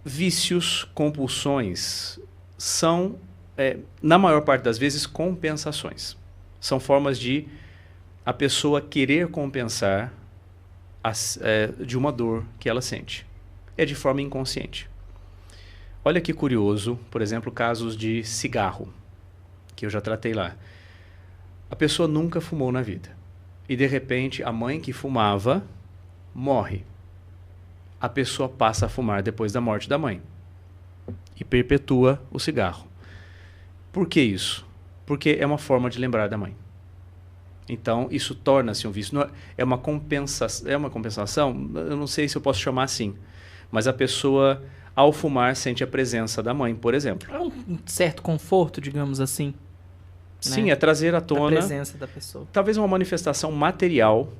Vícios, compulsões, são... na maior parte das vezes, compensações. São formas de a pessoa querer compensar de uma dor que ela sente. É de forma inconsciente. Olha que curioso, por exemplo, casos de cigarro, que eu já tratei lá. A pessoa nunca fumou na vida. E, de repente, a mãe que fumava morre. A pessoa passa a fumar depois da morte da mãe. E perpetua o cigarro. Por que isso? Porque é uma forma de lembrar da mãe. Então, isso torna-se um vício. É uma compensação? Eu não sei se eu posso chamar assim. Mas a pessoa, ao fumar, sente a presença da mãe, por exemplo. É um certo conforto, digamos assim. Sim, né? É trazer à tona... a presença da pessoa. Talvez uma manifestação material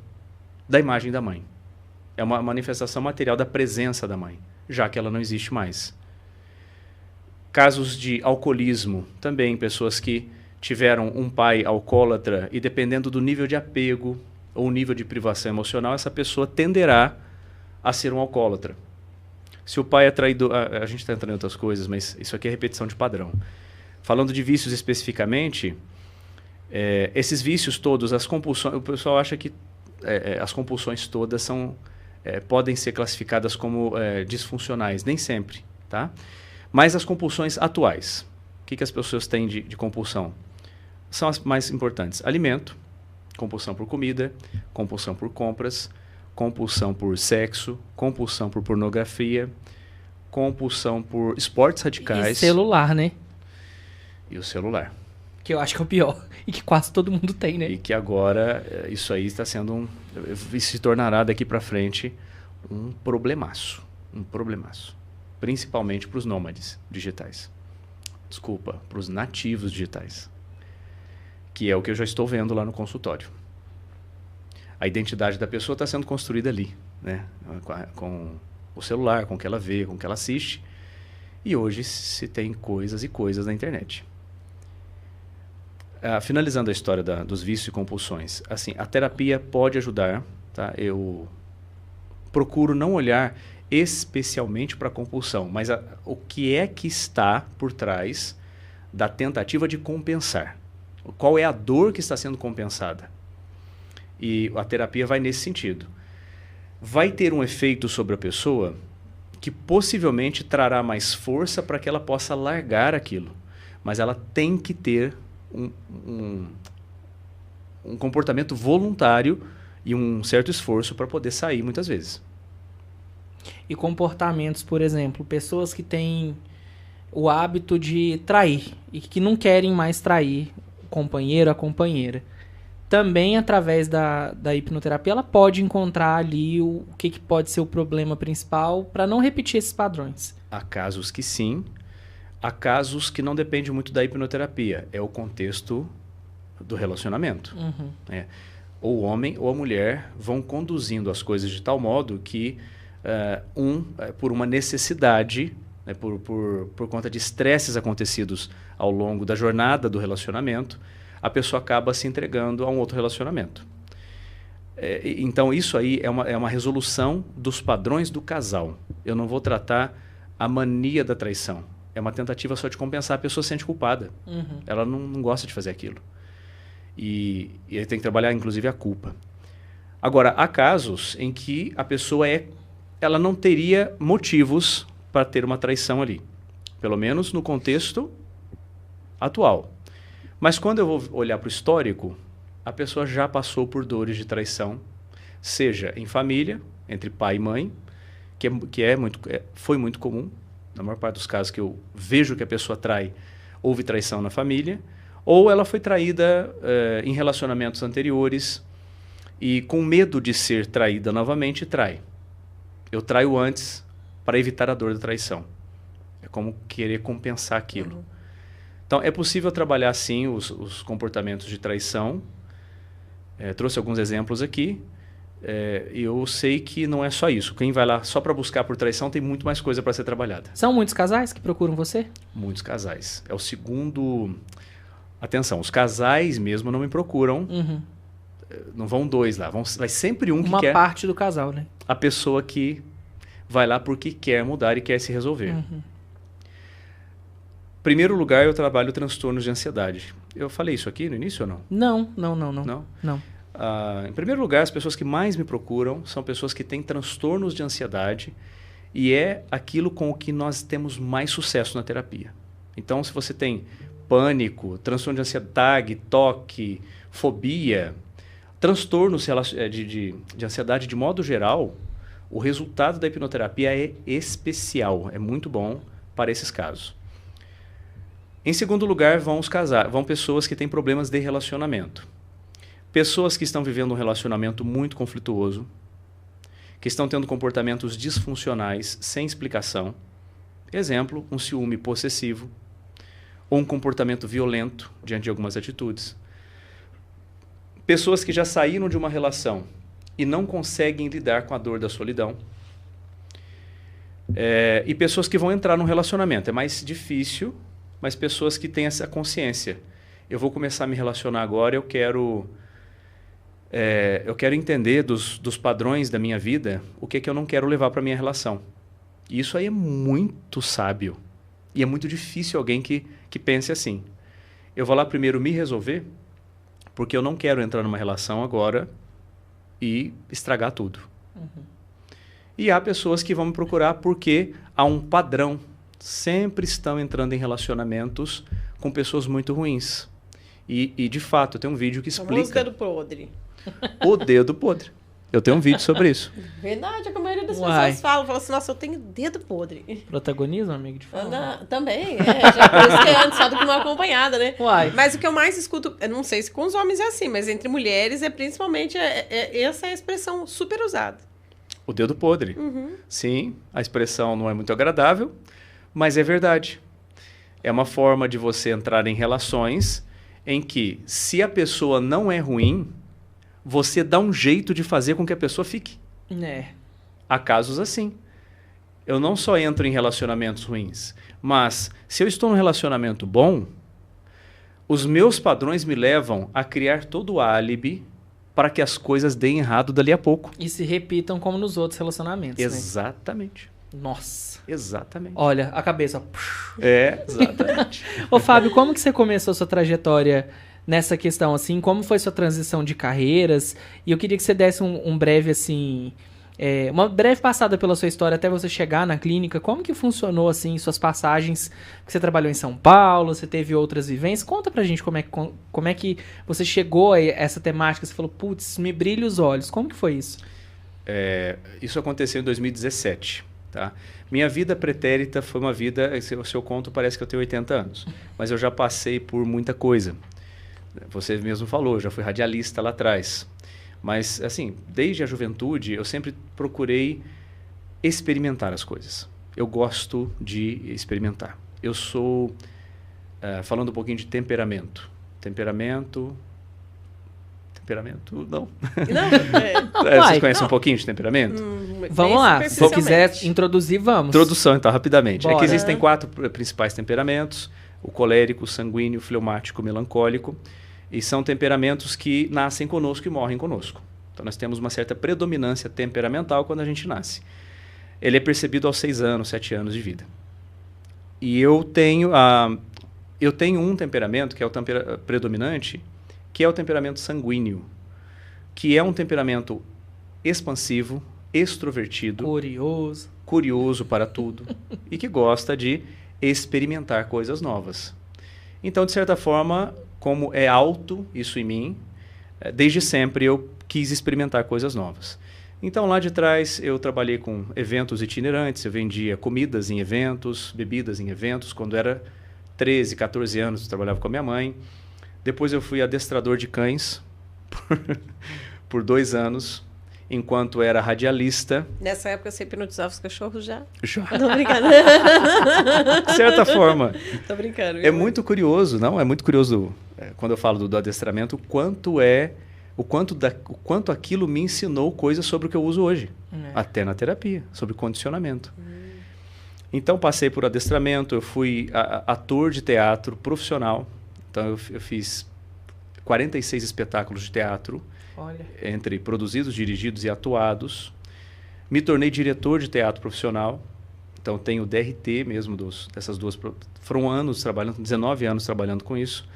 da imagem da mãe. É uma manifestação material da presença da mãe, já que ela não existe mais. Casos de alcoolismo, também pessoas que tiveram um pai alcoólatra e dependendo do nível de apego ou nível de privação emocional, essa pessoa tenderá a ser um alcoólatra. Se o pai é traído... A gente está entrando em outras coisas, mas isso aqui é repetição de padrão. Falando de vícios especificamente, esses vícios todos, as compulsões... O pessoal acha que as compulsões todas podem ser classificadas como disfuncionais. Nem sempre, tá? Mas as compulsões atuais, o que as pessoas têm de compulsão? São as mais importantes. Alimento, compulsão por comida, compulsão por compras, compulsão por sexo, compulsão por pornografia, compulsão por esportes radicais. E celular, né? E o celular. Que eu acho que é o pior. E que quase todo mundo tem, né? E que agora isso aí está sendo se tornará daqui para frente um problemaço. Um problemaço. principalmente para os nômades digitais. Desculpa, para os nativos digitais. Que é o que eu já estou vendo lá no consultório. A identidade da pessoa está sendo construída ali, né? Com o celular, com o que ela vê, com o que ela assiste. E hoje se tem coisas e coisas na internet. Finalizando a história dos vícios e compulsões, assim, a terapia pode ajudar, tá? Eu procuro não olhar especialmente para a compulsão, mas o que é que está por trás da tentativa de compensar. Qual é a dor que está sendo compensada? E a terapia vai nesse sentido. Vai ter um efeito sobre a pessoa que possivelmente trará mais força para que ela possa largar aquilo. Mas ela tem que ter um comportamento voluntário e um certo esforço para poder sair muitas vezes. E comportamentos, por exemplo, pessoas que têm o hábito de trair e que não querem mais trair o companheiro, a companheira. Também, através da hipnoterapia, ela pode encontrar ali o que pode ser o problema principal para não repetir esses padrões. Há casos que sim, há casos que não dependem muito da hipnoterapia. É o contexto do relacionamento. Uhum. Ou o homem ou a mulher vão conduzindo as coisas de tal modo que por uma necessidade, né, por conta de estresses acontecidos ao longo da jornada do relacionamento, a pessoa acaba se entregando a um outro relacionamento. Então, isso aí é uma resolução dos padrões do casal. Eu não vou tratar a mania da traição. É uma tentativa só de compensar. A pessoa se sente culpada. Uhum. Ela não gosta de fazer aquilo. E ele tem que trabalhar, inclusive, a culpa. Agora, há casos em que a pessoa ela não teria motivos para ter uma traição ali. Pelo menos no contexto atual. Mas quando eu vou olhar para o histórico, a pessoa já passou por dores de traição, seja em família, entre pai e mãe, foi muito comum. Na maior parte dos casos que eu vejo que a pessoa trai, houve traição na família, ou ela foi traída em relacionamentos anteriores e com medo de ser traída novamente, trai. Eu traio antes para evitar a dor da traição. É como querer compensar aquilo. Uhum. Então, é possível trabalhar, sim, os comportamentos de traição. Trouxe alguns exemplos aqui. E eu sei que não é só isso. Quem vai lá só para buscar por traição tem muito mais coisa para ser trabalhada. São muitos casais que procuram você? Muitos casais. É o segundo... Atenção, os casais mesmo não me procuram. Uhum. Não vão dois lá. Vai sempre um que quer... Uma parte do casal, né? A pessoa que vai lá porque quer mudar e quer se resolver. Uhum. Em primeiro lugar, eu trabalho transtornos de ansiedade. Eu falei isso aqui no início ou não? Não. Não? Em primeiro lugar, as pessoas que mais me procuram são pessoas que têm transtornos de ansiedade e é aquilo com o que nós temos mais sucesso na terapia. Então, se você tem pânico, transtorno de ansiedade, toque, fobia, transtornos de ansiedade de modo geral, o resultado da hipnoterapia é especial, é muito bom para esses casos. Em segundo lugar, vão pessoas que têm problemas de relacionamento. Pessoas que estão vivendo um relacionamento muito conflituoso, que estão tendo comportamentos disfuncionais sem explicação. Exemplo, um ciúme possessivo ou um comportamento violento diante de algumas atitudes. Pessoas que já saíram de uma relação e não conseguem lidar com a dor da solidão. E pessoas que vão entrar num relacionamento. É mais difícil, mas pessoas que têm essa consciência. Eu vou começar a me relacionar agora, eu quero entender dos padrões da minha vida o que eu não quero levar para a minha relação. E isso aí é muito sábio. E é muito difícil alguém que pense assim. Eu vou lá primeiro me resolver, porque eu não quero entrar numa relação agora e estragar tudo. Uhum. E há pessoas que vão me procurar porque há um padrão. Sempre estão entrando em relacionamentos com pessoas muito ruins. E de fato, eu tenho um vídeo que explica... O dedo podre. O dedo podre. Eu tenho um vídeo sobre isso. Verdade, é que a maioria das pessoas falam assim, nossa, eu tenho dedo podre. Protagonismo, amigo de fala? Também, já por isso que é antes só do que uma acompanhada, né? Uai. Mas o que eu mais escuto, eu não sei se com os homens é assim, mas entre mulheres principalmente essa é a expressão super usada. O dedo podre. Sim, a expressão não é muito agradável, mas é verdade. É uma forma de você entrar em relações em que, se a pessoa não é ruim, você dá um jeito de fazer com que a pessoa fique. Há casos assim. Eu não só entro em relacionamentos ruins, mas se eu estou num relacionamento bom, os meus padrões me levam a criar todo o álibi para que as coisas deem errado dali a pouco. E se repitam como nos outros relacionamentos, Exatamente. Né? Nossa. Exatamente. Olha, a cabeça. Exatamente. Ô, Fábio, como que você começou a sua trajetória nessa questão, assim? Como foi sua transição de carreiras? E eu queria que você desse um breve, assim... uma breve passada pela sua história até você chegar na clínica. Como que funcionou, assim, suas passagens? Que você trabalhou em São Paulo, você teve outras vivências. Conta pra gente como é que você chegou a essa temática. Você falou, putz, me brilha os olhos. Como que foi isso? Isso aconteceu em 2017, tá? Minha vida pretérita foi uma vida... Se eu conto, parece que eu tenho 80 anos. Mas eu já passei por muita coisa. Você mesmo falou, eu já fui radialista lá atrás. Mas, assim, desde a juventude, eu sempre procurei experimentar as coisas. Eu gosto de experimentar. Eu sou, falando um pouquinho de temperamento. Temperamento, não. Vocês conhecem um pouquinho de temperamento? Vamos lá, se quiser introduzir, vamos. Introdução, então, rapidamente. Bora. É que existem 4 principais temperamentos. O colérico, o sanguíneo, o fleumático, o melancólico. E são temperamentos que nascem conosco e morrem conosco. Então, nós temos uma certa predominância temperamental quando a gente nasce. Ele é percebido aos 6 anos, 7 anos de vida. E eu tenho um temperamento, que é o predominante, que é o temperamento sanguíneo, que é um temperamento expansivo, extrovertido, curioso para tudo e que gosta de experimentar coisas novas. Então, de certa forma, como é alto isso em mim, desde sempre eu quis experimentar coisas novas. Então, lá de trás, eu trabalhei com eventos itinerantes, eu vendia comidas em eventos, bebidas em eventos. Quando era 13, 14 anos, eu trabalhava com a minha mãe. Depois eu fui adestrador de cães por 2 anos, enquanto era radialista. Nessa época você hipnotizava os cachorros já? Já. Tô brincando. De certa forma. Tô brincando. É muito curioso, não? É muito curioso, quando eu falo do adestramento, o quanto aquilo me ensinou coisas sobre o que eu uso hoje. Até na terapia, sobre condicionamento. Então, passei por adestramento, eu fui ator de teatro profissional. Então, eu fiz 46 espetáculos de teatro. Olha. Entre produzidos, dirigidos e atuados. Me tornei diretor de teatro profissional. Então, tenho o DRT mesmo dessas duas. Foram anos trabalhando, 19 anos trabalhando com isso.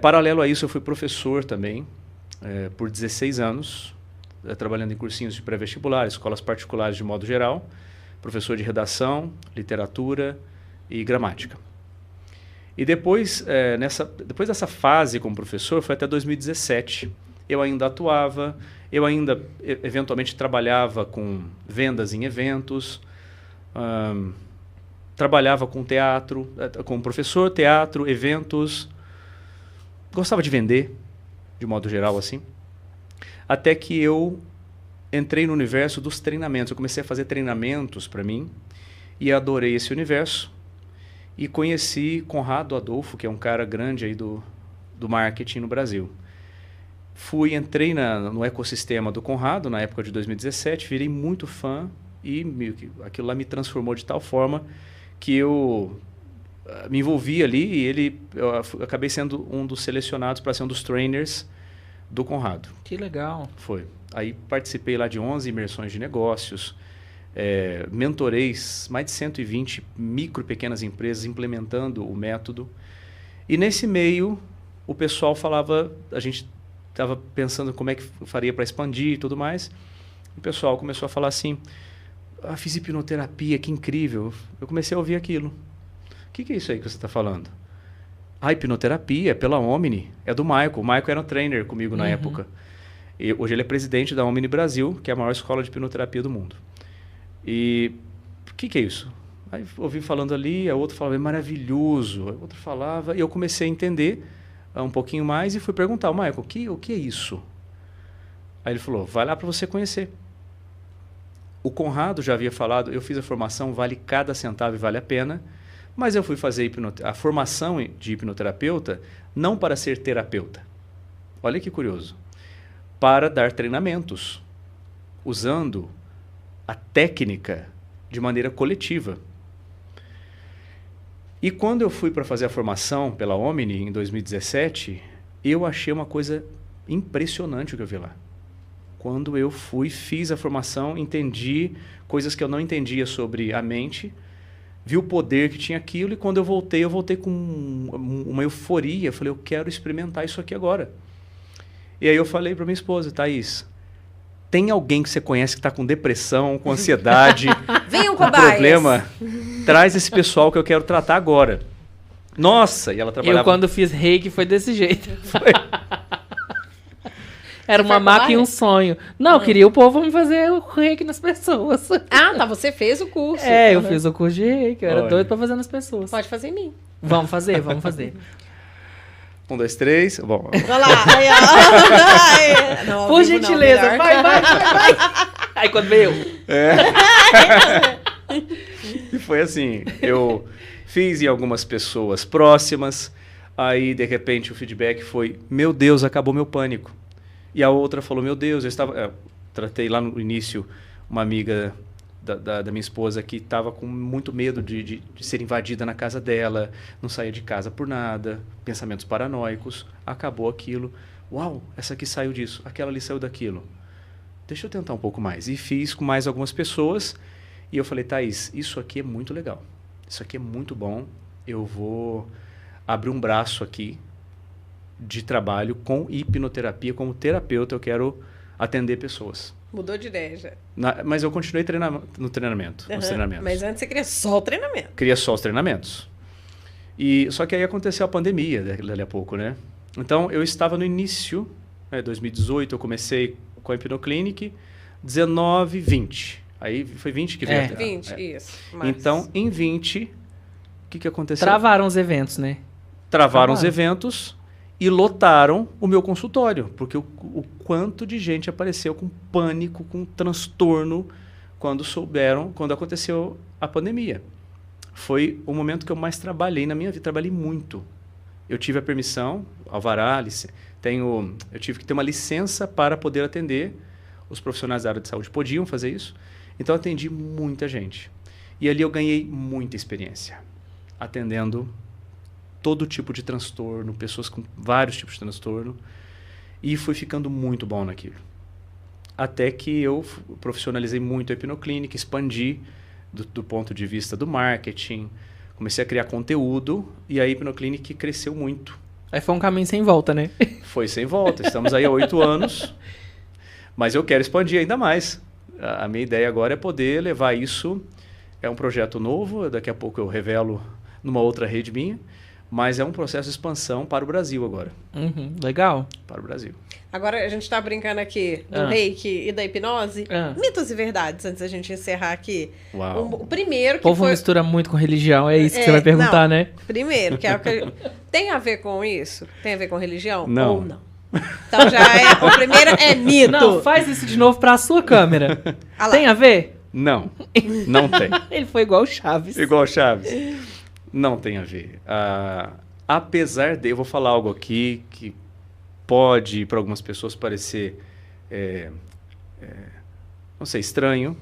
Paralelo a isso, eu fui professor também, por 16 anos, trabalhando em cursinhos de pré-vestibular, escolas particulares de modo geral, professor de redação, literatura e gramática. E depois dessa fase como professor, foi até 2017. Eu ainda atuava, eu ainda eventualmente trabalhava com vendas em eventos, trabalhava com teatro, como professor, teatro, eventos. Gostava de vender, de modo geral, assim. Até que eu entrei no universo dos treinamentos. Eu comecei a fazer treinamentos para mim e adorei esse universo. E conheci Conrado Adolfo, que é um cara grande aí do marketing no Brasil. Entrei no ecossistema do Conrado, na época de 2017, virei muito fã e aquilo lá me transformou de tal forma que eu me envolvi ali e eu acabei sendo um dos selecionados para ser um dos trainers do Conrado. Que legal. Foi. Aí participei lá de 11 imersões de negócios, mentorei mais de 120 pequenas empresas implementando o método. E nesse meio, o pessoal falava, a gente estava pensando como é que faria para expandir e tudo mais. E o pessoal começou a falar assim, fiz hipnoterapia, que incrível. Eu comecei a ouvir aquilo. O que é isso aí que você está falando? A hipnoterapia é pela Omni, é do Michael. O Michael era um trainer comigo na época. E hoje ele é presidente da Omni Brasil, que é a maior escola de hipnoterapia do mundo. E o que é isso? Aí ouvi falando ali, a outra falava, é maravilhoso. A outra falava, e eu comecei a entender um pouquinho mais e fui perguntar ao Michael, o que é isso? Aí ele falou, vai lá para você conhecer. O Conrado já havia falado, eu fiz a formação, vale cada centavo e vale a pena, mas eu fui fazer a formação de hipnoterapeuta não para ser terapeuta. Olha que curioso. Para dar treinamentos, usando a técnica de maneira coletiva. E quando eu fui para fazer a formação pela Omni em 2017, eu achei uma coisa impressionante o que eu vi lá. Quando eu fiz a formação, entendi coisas que eu não entendia sobre a mente, vi o poder que tinha aquilo, e quando eu voltei com uma euforia. Eu falei, eu quero experimentar isso aqui agora. E aí eu falei para minha esposa, Thaís, tem alguém que você conhece que está com depressão, com ansiedade, Venham com problema? Traz esse pessoal que eu quero tratar agora. Nossa, e ela trabalhava... Eu, quando fiz reiki, foi desse jeito. Era uma marca e um sonho. Não, eu queria o povo me fazer o reiki nas pessoas. Ah, tá, você fez o curso. Eu fiz o curso de reiki, eu era doido pra fazer nas pessoas. Pode fazer em mim. Vamos fazer. 1, 2, 3, bom... Olha lá, aí, ó. Não, Por gentileza, não, vai. Aí quando veio E foi assim, eu fiz em algumas pessoas próximas, aí de repente o feedback foi, meu Deus, acabou meu pânico. E a outra falou, meu Deus, tratei lá no início uma amiga da minha esposa que estava com muito medo de ser invadida na casa dela, não saía de casa por nada, pensamentos paranoicos, acabou aquilo. Uau, essa aqui saiu disso, aquela ali saiu daquilo. Deixa eu tentar um pouco mais. E fiz com mais algumas pessoas, e eu falei, Thaís, isso aqui é muito legal, isso aqui é muito bom, eu vou abrir um braço aqui de trabalho com hipnoterapia, como terapeuta, eu quero atender pessoas. Mudou de ideia já. Mas eu continuei no treinamento, nos treinamentos. Mas antes você queria só o treinamento. Queria só os treinamentos. Só que aí aconteceu a pandemia, dali a pouco, né? Então, eu estava no início, 2018, eu comecei com a Hipnoclinic, 19, 20. Aí foi 20 que veio. 20, isso. Então, em 20, o que aconteceu? Travaram os eventos, né? Travaram os eventos e lotaram o meu consultório, porque o quanto de gente apareceu com pânico, com transtorno, quando aconteceu a pandemia. Foi o momento que eu mais trabalhei na minha vida, trabalhei muito. Eu tive a permissão, alvará, eu tive que ter uma licença para poder atender, os profissionais da área de saúde podiam fazer isso, então eu atendi muita gente. E ali eu ganhei muita experiência, atendendo todo tipo de transtorno, pessoas com vários tipos de transtorno, e fui ficando muito bom naquilo. Até que eu profissionalizei muito a Hipnoclinic, expandi do ponto de vista do marketing, comecei a criar conteúdo, e a Hipnoclinic cresceu muito. Aí foi um caminho sem volta, né? Foi sem volta, estamos aí há 8 anos, mas eu quero expandir ainda mais. A minha ideia agora é poder levar isso, é um projeto novo, daqui a pouco eu revelo numa outra rede minha, mas é um processo de expansão para o Brasil agora. Legal. Para o Brasil. Agora a gente está brincando aqui do reiki e da hipnose. Mitos e verdades, antes da gente encerrar aqui. Uau. O primeiro que o povo mistura muito com religião, é isso que você vai perguntar, né? Primeiro, que é o que... Tem a ver com isso? Tem a ver com religião? Não. Ou não? Então já o primeiro é mito. Não, faz isso de novo para a sua câmera. Tem a ver? Não, não tem. Ele foi igual o Chaves. Igual o Chaves. Não tem a ver. Apesar de... Eu vou falar algo aqui que pode, para algumas pessoas, parecer, não sei, estranho,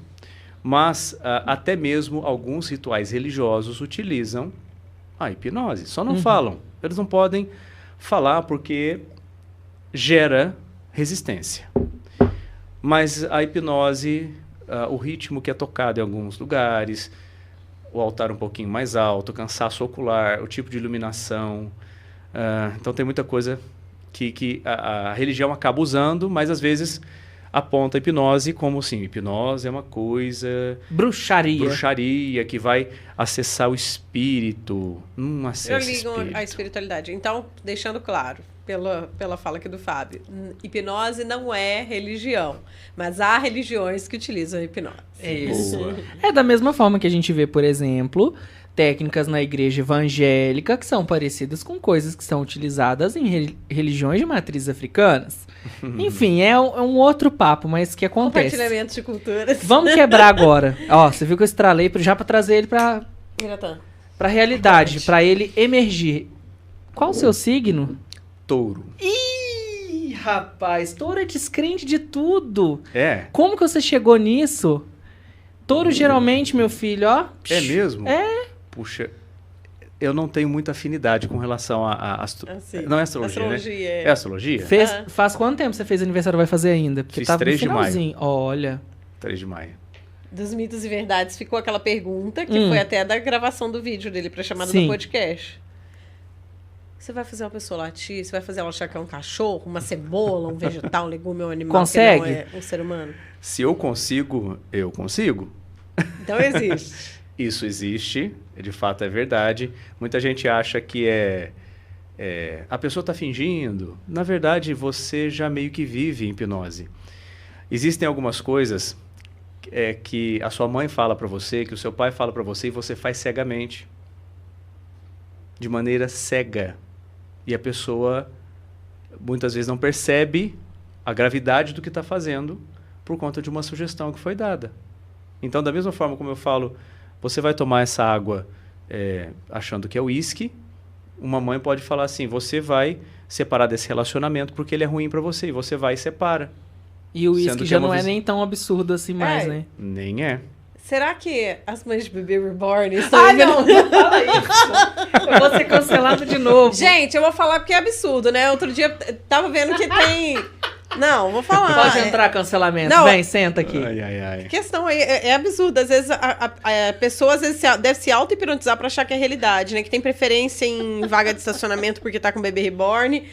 mas até mesmo alguns rituais religiosos utilizam a hipnose. Só não falam. Eles não podem falar porque gera resistência. Mas a hipnose, o ritmo que é tocado em alguns lugares... o altar um pouquinho mais alto, cansaço ocular, o tipo de iluminação. Então tem muita coisa que a religião acaba usando, mas às vezes aponta a hipnose como assim, hipnose é uma coisa... Bruxaria, que vai acessar o espírito. Não acessa o espírito. A espiritualidade. Então, deixando claro, pela fala aqui do Fábio, hipnose não é religião, mas há religiões que utilizam a hipnose. Isso. É da mesma forma que a gente vê, por exemplo, técnicas na igreja evangélica que são parecidas com coisas que são utilizadas em religiões de matrizes africanas. Enfim, é um outro papo, mas que acontece. Compartilhamento de culturas. Vamos quebrar agora. Ó, você viu que eu estralei já pra trazer ele pra realidade, pra ele emergir. Qual o seu signo? Touro. Ih, rapaz, touro é descrente de tudo. É. Como que você chegou nisso? Touro geralmente, meu filho, ó. É mesmo? É. Puxa, eu não tenho muita afinidade com relação a não é astrologia, Astrologia, né? é. É astrologia? Faz quanto tempo você fez aniversário, vai fazer ainda? Porque Fiz tava 3 de no maio. finalzinho. Olha. 3 de maio. Dos mitos e verdades ficou aquela pergunta que foi até da gravação do vídeo dele pra chamada Sim. do podcast. Você vai fazer uma pessoa latir? Você vai fazer ela achar que é um cachorro, uma cebola, um vegetal, um legume, um animal Consegue? que não é um ser humano? Se eu consigo, eu consigo. Então existe. Isso existe, de fato é verdade. Muita gente acha que a pessoa está fingindo. Na verdade, você já meio que vive em hipnose. Existem algumas coisas que a sua mãe fala para você, que o seu pai fala para você e você faz cegamente. De maneira cega. E a pessoa muitas vezes não percebe a gravidade do que está fazendo por conta de uma sugestão que foi dada. Então, da mesma forma como eu falo, você vai tomar essa água achando que é uísque, uma mãe pode falar assim, você vai separar desse relacionamento porque ele é ruim para você, e você vai e separa. E o Sendo uísque que já é uma não é vis- nem tão absurdo assim mais, É. né? Nem é. Será que as mães de bebê reborn estão Ah, não fala isso. Eu vou ser cancelado de novo. Gente, eu vou falar porque é absurdo, né? Outro dia tava vendo que tem... Não, vou falar. Pode entrar cancelamento. Não. Vem, senta aqui. Ai, ai, ai. A questão aí é absurda. Às vezes a pessoa às vezes deve se auto-hipnotizar pra achar que é realidade, né? Que tem preferência em vaga de estacionamento porque tá com bebê reborn,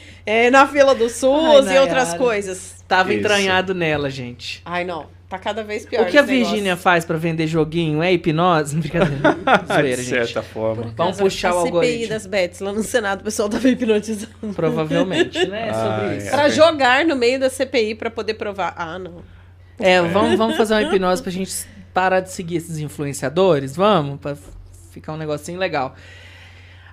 na fila do SUS Ai, e outras Nayara. coisas. Tava Isso. entranhado nela, gente. Ai, não. Tá cada vez pior. O que a esse negócio. Virgínia faz pra vender joguinho? É hipnose? Brincadeira. Zoeira, De gente. certa forma. Vamos Caso, puxar o a CPI algoritmo. das Bets lá no Senado, o pessoal tava hipnotizando. Provavelmente, né? Sobre Ai, isso. Pra jogar no meio da CPI pra poder provar. Ah, não. Vamos fazer uma hipnose pra gente parar de seguir esses influenciadores? Vamos? Pra ficar um negocinho legal.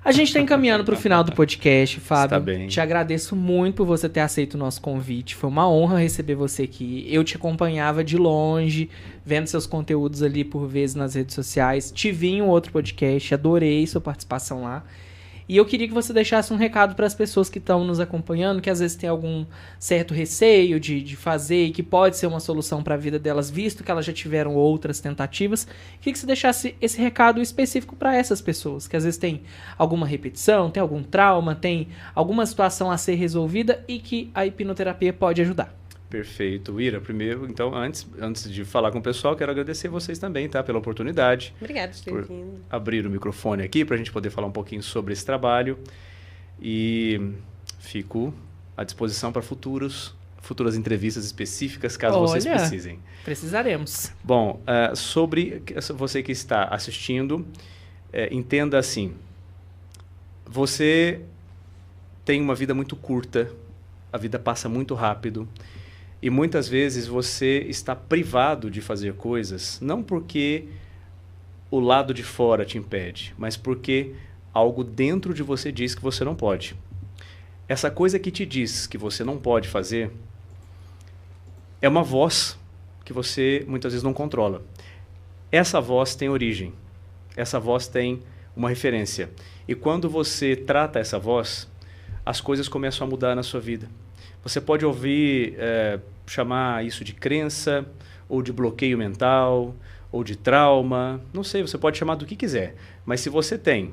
A gente tá encaminhando pro final do podcast, Fábio. Está bem. Te agradeço muito por você ter aceito o nosso convite. Foi uma honra receber você aqui. Eu te acompanhava de longe, vendo seus conteúdos ali por vezes nas redes sociais. Te vi em um outro podcast, adorei sua participação lá. E eu queria que você deixasse um recado para as pessoas que estão nos acompanhando, que às vezes tem algum certo receio de fazer e que pode ser uma solução para a vida delas, visto que elas já tiveram outras tentativas. Queria que você deixasse esse recado específico para essas pessoas, que às vezes tem alguma repetição, tem algum trauma, tem alguma situação a ser resolvida e que a hipnoterapia pode ajudar. Perfeito. Ira, primeiro, então, antes de falar com o pessoal, quero agradecer vocês também, tá? Pela oportunidade. Obrigada por ter Por- vindo. Abrir o microfone aqui para a gente poder falar um pouquinho sobre esse trabalho. E fico à disposição para futuras entrevistas específicas, caso vocês Olha. precisem. Precisaremos. Bom, sobre você que está assistindo, entenda assim, você tem uma vida muito curta, a vida passa muito rápido, e muitas vezes você está privado de fazer coisas, não porque o lado de fora te impede, mas porque algo dentro de você diz que você não pode. Essa coisa que te diz que você não pode fazer é uma voz que você muitas vezes não controla. Essa voz tem origem, essa voz tem uma referência. E quando você trata essa voz, as coisas começam a mudar na sua vida. Você pode ouvir, chamar isso de crença, ou de bloqueio mental, ou de trauma, não sei, você pode chamar do que quiser. Mas se você tem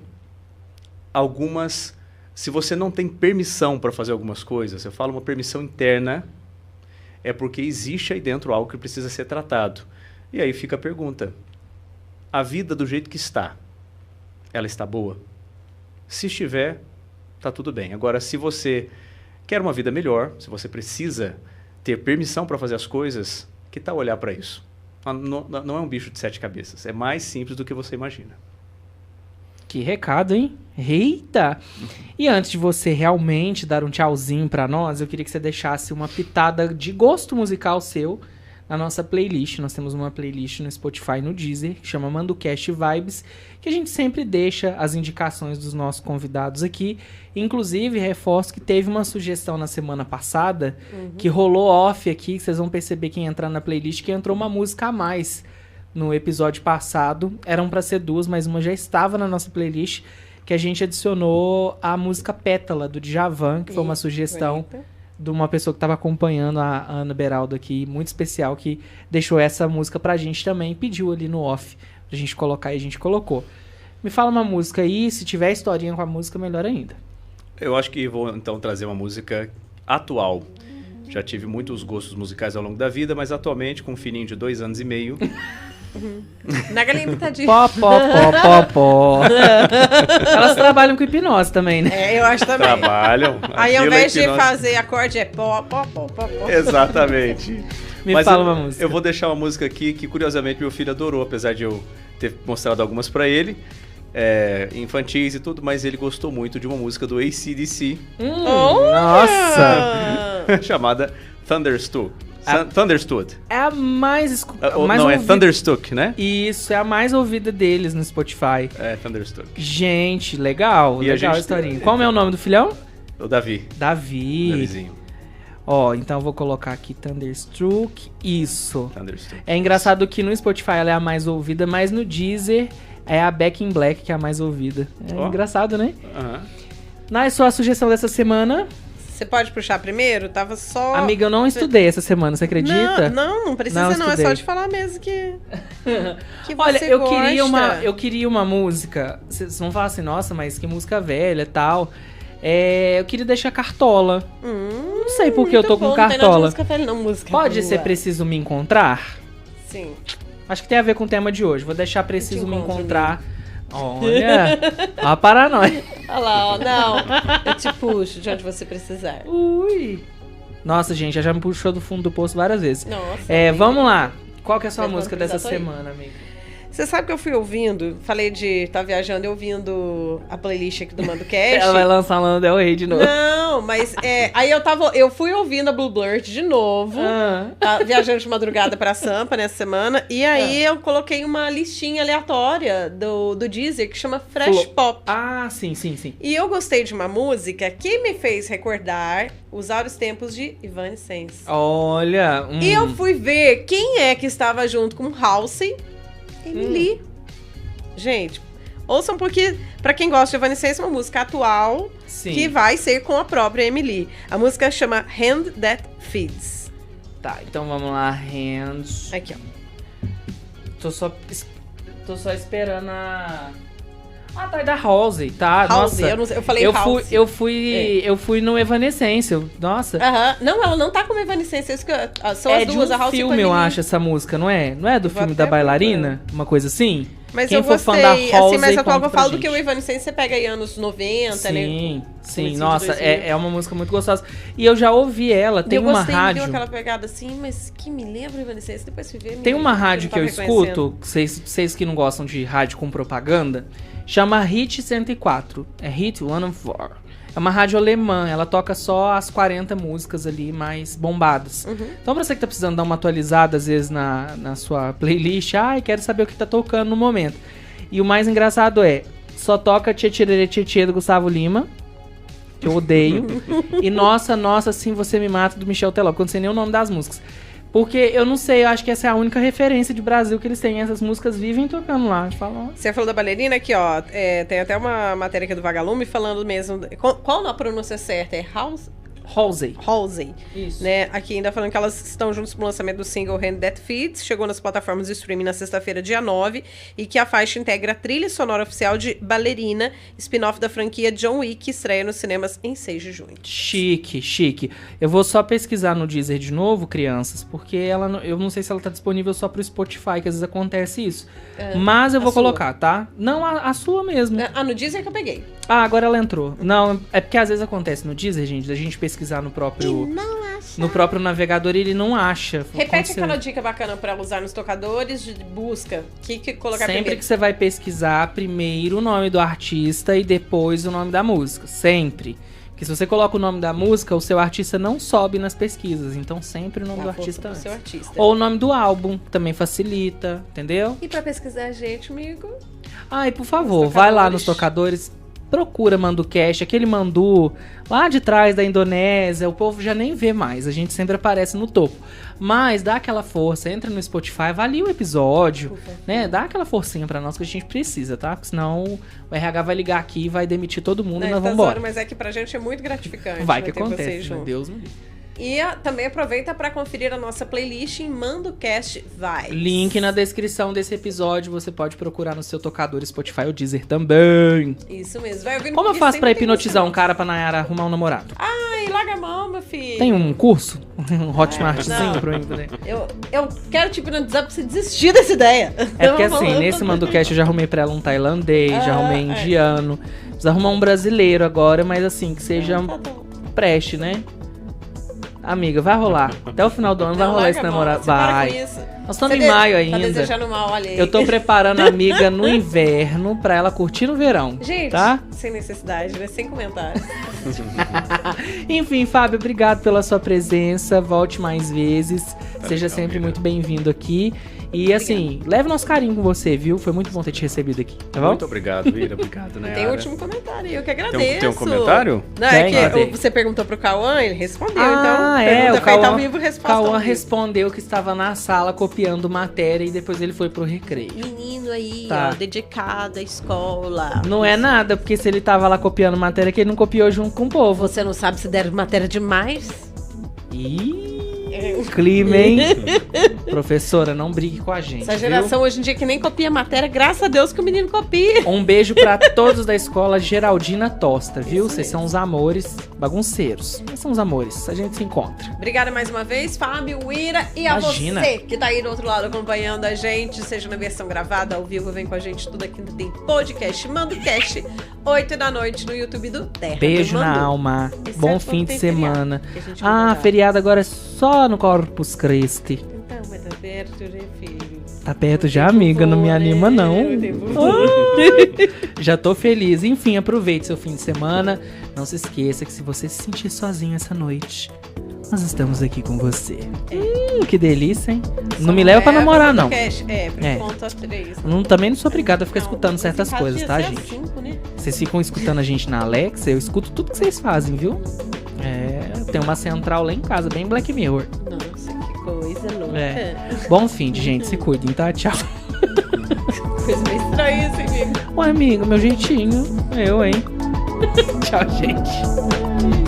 se você não tem permissão para fazer algumas coisas, eu falo uma permissão interna, é porque existe aí dentro algo que precisa ser tratado. E aí fica a pergunta, a vida do jeito que está, ela está boa? Se estiver, está tudo bem. Agora, se você quer uma vida melhor, se você precisa ter permissão para fazer as coisas, que tal olhar para isso? Não é um bicho de 7 cabeças, é mais simples do que você imagina. Que recado, hein? Eita! E antes de você realmente dar um tchauzinho pra nós, eu queria que você deixasse uma pitada de gosto musical seu na nossa playlist. Nós temos uma playlist no Spotify e no Deezer, que chama MandoCast Vibes, que a gente sempre deixa as indicações dos nossos convidados aqui. Inclusive, reforço que teve uma sugestão na semana passada, que rolou off aqui, que vocês vão perceber quem entrar na playlist, que entrou uma música a mais no episódio passado. Eram pra ser 2, mas uma já estava na nossa playlist, que a gente adicionou a música Pétala, do Djavan, que foi uma sugestão de uma pessoa que estava acompanhando a Ana Beraldo aqui, muito especial, que deixou essa música pra gente também, pediu ali no off pra gente colocar e a gente colocou. Me fala uma música aí, se tiver historinha com a música, melhor ainda. Eu acho que vou então trazer uma música atual. Já tive muitos gostos musicais ao longo da vida, mas atualmente, com um filhinho de 2 anos e meio... Na galinha pitadinha. Pó. Elas trabalham com hipnose também, né? É, eu acho também. Trabalham. Aí ao invés de fazer acorde, é pó. Exatamente. Me fala uma música. Eu vou deixar uma música aqui que, curiosamente, meu filho adorou, apesar de eu ter mostrado algumas pra ele. Infantis e tudo, mas ele gostou muito de uma música do AC/DC. Nossa! Chamada Thunderstruck. Thunderstood. É a mais não, é Thunderstruck, né? Isso, é a mais ouvida deles no Spotify. É, Thunderstruck. Gente, legal E a a gente historinha. Qual é o nome do filhão? O Davi. Davizinho. Ó, então eu vou colocar aqui Thunderstruck. Isso. Thunderstruck. É engraçado que no Spotify ela é a mais ouvida, mas no Deezer é a Back in Black que é a mais ouvida. Engraçado, né? Na sua sugestão dessa semana... Você pode puxar primeiro? Tava só... Amiga, eu não estudei essa semana, você acredita? Não precisa não, é só de falar mesmo que Olha, você eu queria uma música, vocês vão falar assim, nossa, mas que música velha e tal. Eu queria deixar Cartola. Não sei por que eu tô com Cartola. Não tem nada de música velha, não, música Pode boa. ser Preciso Me Encontrar? Sim. Acho que tem a ver com o tema de hoje. Vou deixar Preciso Me Encontrar. Olha, a paranoia. Olha lá, ó, não. Eu te puxo de onde você precisar. Ui. Nossa, gente, já me puxou do fundo do poço várias vezes. Nossa. Vamos lá. Qual que é a sua música dessa semana, amiga? Você sabe que eu fui ouvindo, falei de tá viajando, eu ouvindo a playlist aqui do MandoCast. Ela vai lançar Lana Del Rey de novo. Não, mas aí eu fui ouvindo a Blue Blur de novo, viajando de madrugada pra Sampa nessa semana, e aí eu coloquei uma listinha aleatória do Deezer que chama Fresh Pop. Ah, sim. E eu gostei de uma música que me fez recordar os áureos tempos de Evanescence. Olha. E eu fui ver quem é que estava junto com Halsey. Emily. Gente, ouçam porque, pra quem gosta de Evanescence, é uma música atual que vai ser com a própria Emily. A música chama Hand That Feeds. Tá, então vamos lá, Hands. Aqui, ó. Tô só esperando a... Ah, tá, é da Halsey, tá? Halsey, nossa. Eu falei Halsey. Eu fui no Evanescence, nossa. Não, ela não tá como Evanescence, são as duas, de um a Halsey filme, eu acho, essa música, não é? Não é do filme da bailarina? Uma coisa assim? Mas Quem eu for gostei, fã da Halsey, assim, mas eu conta falo do gente. que o Evanescence você pega aí anos 90, né? Sim, nossa, é uma música muito gostosa. E eu já ouvi ela, tem uma rádio... Eu gostei, aquela pegada assim, mas que me lembra Evanescence, depois fui ver... Tem uma rádio que eu escuto, vocês que não gostam de rádio com propaganda, chama Hit 104, é Hit 104. É uma rádio alemã, ela toca só as 40 músicas ali mais bombadas. Então pra você que tá precisando dar uma atualizada, às vezes, na sua playlist, quero saber o que tá tocando no momento. E o mais engraçado só toca Tchê Tchê Tchê Tchê do Gustavo Lima, que eu odeio, e Nossa, Assim Você Me Mata do Michel Teló, porque eu não sei nem o nome das músicas. Porque, eu não sei, eu acho que essa é a única referência de Brasil que eles têm. Essas músicas vivem tocando lá. Você falou da bailarina aqui, ó. Tem até uma matéria aqui do Vagalume falando mesmo... Qual a pronúncia certa? É Halsey. Isso. Né? Aqui ainda falando que elas estão juntos pro lançamento do single Hand That Feeds, chegou nas plataformas de streaming na sexta-feira, dia 9, e que a faixa integra a trilha sonora oficial de Ballerina, spin-off da franquia John Wick, que estreia nos cinemas em 6 de junho. Chique. Eu vou só pesquisar no Deezer de novo, crianças, porque eu não sei se ela tá disponível só pro Spotify, que às vezes acontece isso. Mas eu vou colocar, tá? Não, a sua mesmo. No Deezer que eu peguei. Agora ela entrou. Não, é porque às vezes acontece no Deezer, gente, da gente pesquisar no próprio navegador e ele não acha. Repete aquela dica bacana pra usar nos tocadores de busca. Que colocar sempre primeiro? Que você vai pesquisar primeiro o nome do artista e depois o nome da música. Sempre. Porque se você coloca o nome da música, o seu artista não sobe nas pesquisas. Então sempre o nome do artista antes. Seu artista. Ou o nome do álbum, também facilita, entendeu? E pra pesquisar a gente, amigo? Ah, e por favor, vai lá nos tocadores, procura Manducast, aquele mandu lá de trás da Indonésia, o povo já nem vê mais, a gente sempre aparece no topo. Mas dá aquela força, entra no Spotify, avalia o episódio, né? Dá aquela forcinha pra nós que a gente precisa, tá? Porque senão o RH vai ligar aqui e vai demitir todo mundo e nós vamos embora. Mas é que pra gente é muito gratificante. Vai que acontece, meu Deus me livre. E também aproveita para conferir a nossa playlist em Mandocast Vibes. Link na descrição desse episódio, você pode procurar no seu tocador Spotify ou Deezer também. Isso mesmo. Vai ouvindo. Como eu faço pra hipnotizar um cara pra Nayara arrumar um namorado? Ai, larga a mão, meu filho. Tem um curso? Um Hotmartzinho pra mim poder? Eu quero te hipnotizar pra você desistir dessa ideia. É porque assim, nesse Mandocast eu já arrumei pra ela um tailandês, já arrumei indiano. Precisa arrumar um brasileiro agora, mas assim, que seja preste, né? Amiga, vai rolar. Até o final do ano vai rolar esse namorado. Vai. Nós estamos em maio ainda. Tá desejando mal, olha aí. Eu tô preparando a amiga no inverno pra ela curtir no verão. Gente, tá? Sem necessidade, né? Sem comentários. Enfim, Fábio, obrigado pela sua presença. Volte mais vezes. Seja sempre muito bem-vindo aqui. E assim, leve nosso carinho com você, viu? Foi muito bom ter te recebido aqui, tá bom? Muito obrigado, Vira. Obrigado, né? Tem um último comentário, eu que agradeço. Tem um comentário? Não, é que você perguntou pro Cauã, ele respondeu. Então, o Cauã, ao vivo, resposta Cauã respondeu que estava na sala copiando matéria e depois ele foi pro recreio. Menino aí, tá. ó, dedicado à escola. Não é nada, porque se ele tava lá copiando matéria, que ele não copiou junto com o povo. Você não sabe se deram matéria demais? Clima, hein? Professora, não brigue com a gente. Essa geração hoje em dia que nem copia matéria, graças a Deus que o menino copia. Um beijo pra todos da escola Geraldina Tosta, viu? Vocês são os amores bagunceiros. Vocês são os amores, a gente se encontra. Obrigada mais uma vez, Fábio, Ira, e a você que tá aí do outro lado acompanhando a gente, seja na versão gravada, ao vivo, vem com a gente, tudo aqui tem podcast, Mandocast, 8 da noite no YouTube do Terra. Beijo na alma, bom fim de semana. Feriado agora é só no Corpus Christi. Então, mas tá perto, né, filho? Tá perto já, amiga, não me anima não. Já tô feliz. Enfim, aproveite seu fim de semana. Não se esqueça que se você se sentir sozinho essa noite, nós estamos aqui com você. Que delícia, hein? Não me leva pra namorar, não. Ponto a 3. Também não sou obrigada a ficar escutando certas coisas, tá, gente? 5, né? Vocês ficam escutando a gente na Alexa, eu escuto tudo que vocês fazem, viu? Tem uma central lá em casa, bem Black Mirror. Nossa, que coisa louca. Bom fim de gente, se cuidem, tá? Tchau. Coisa meio estranha esse amigo. Ué, amigo, meu jeitinho. Eu, hein? Tchau, gente.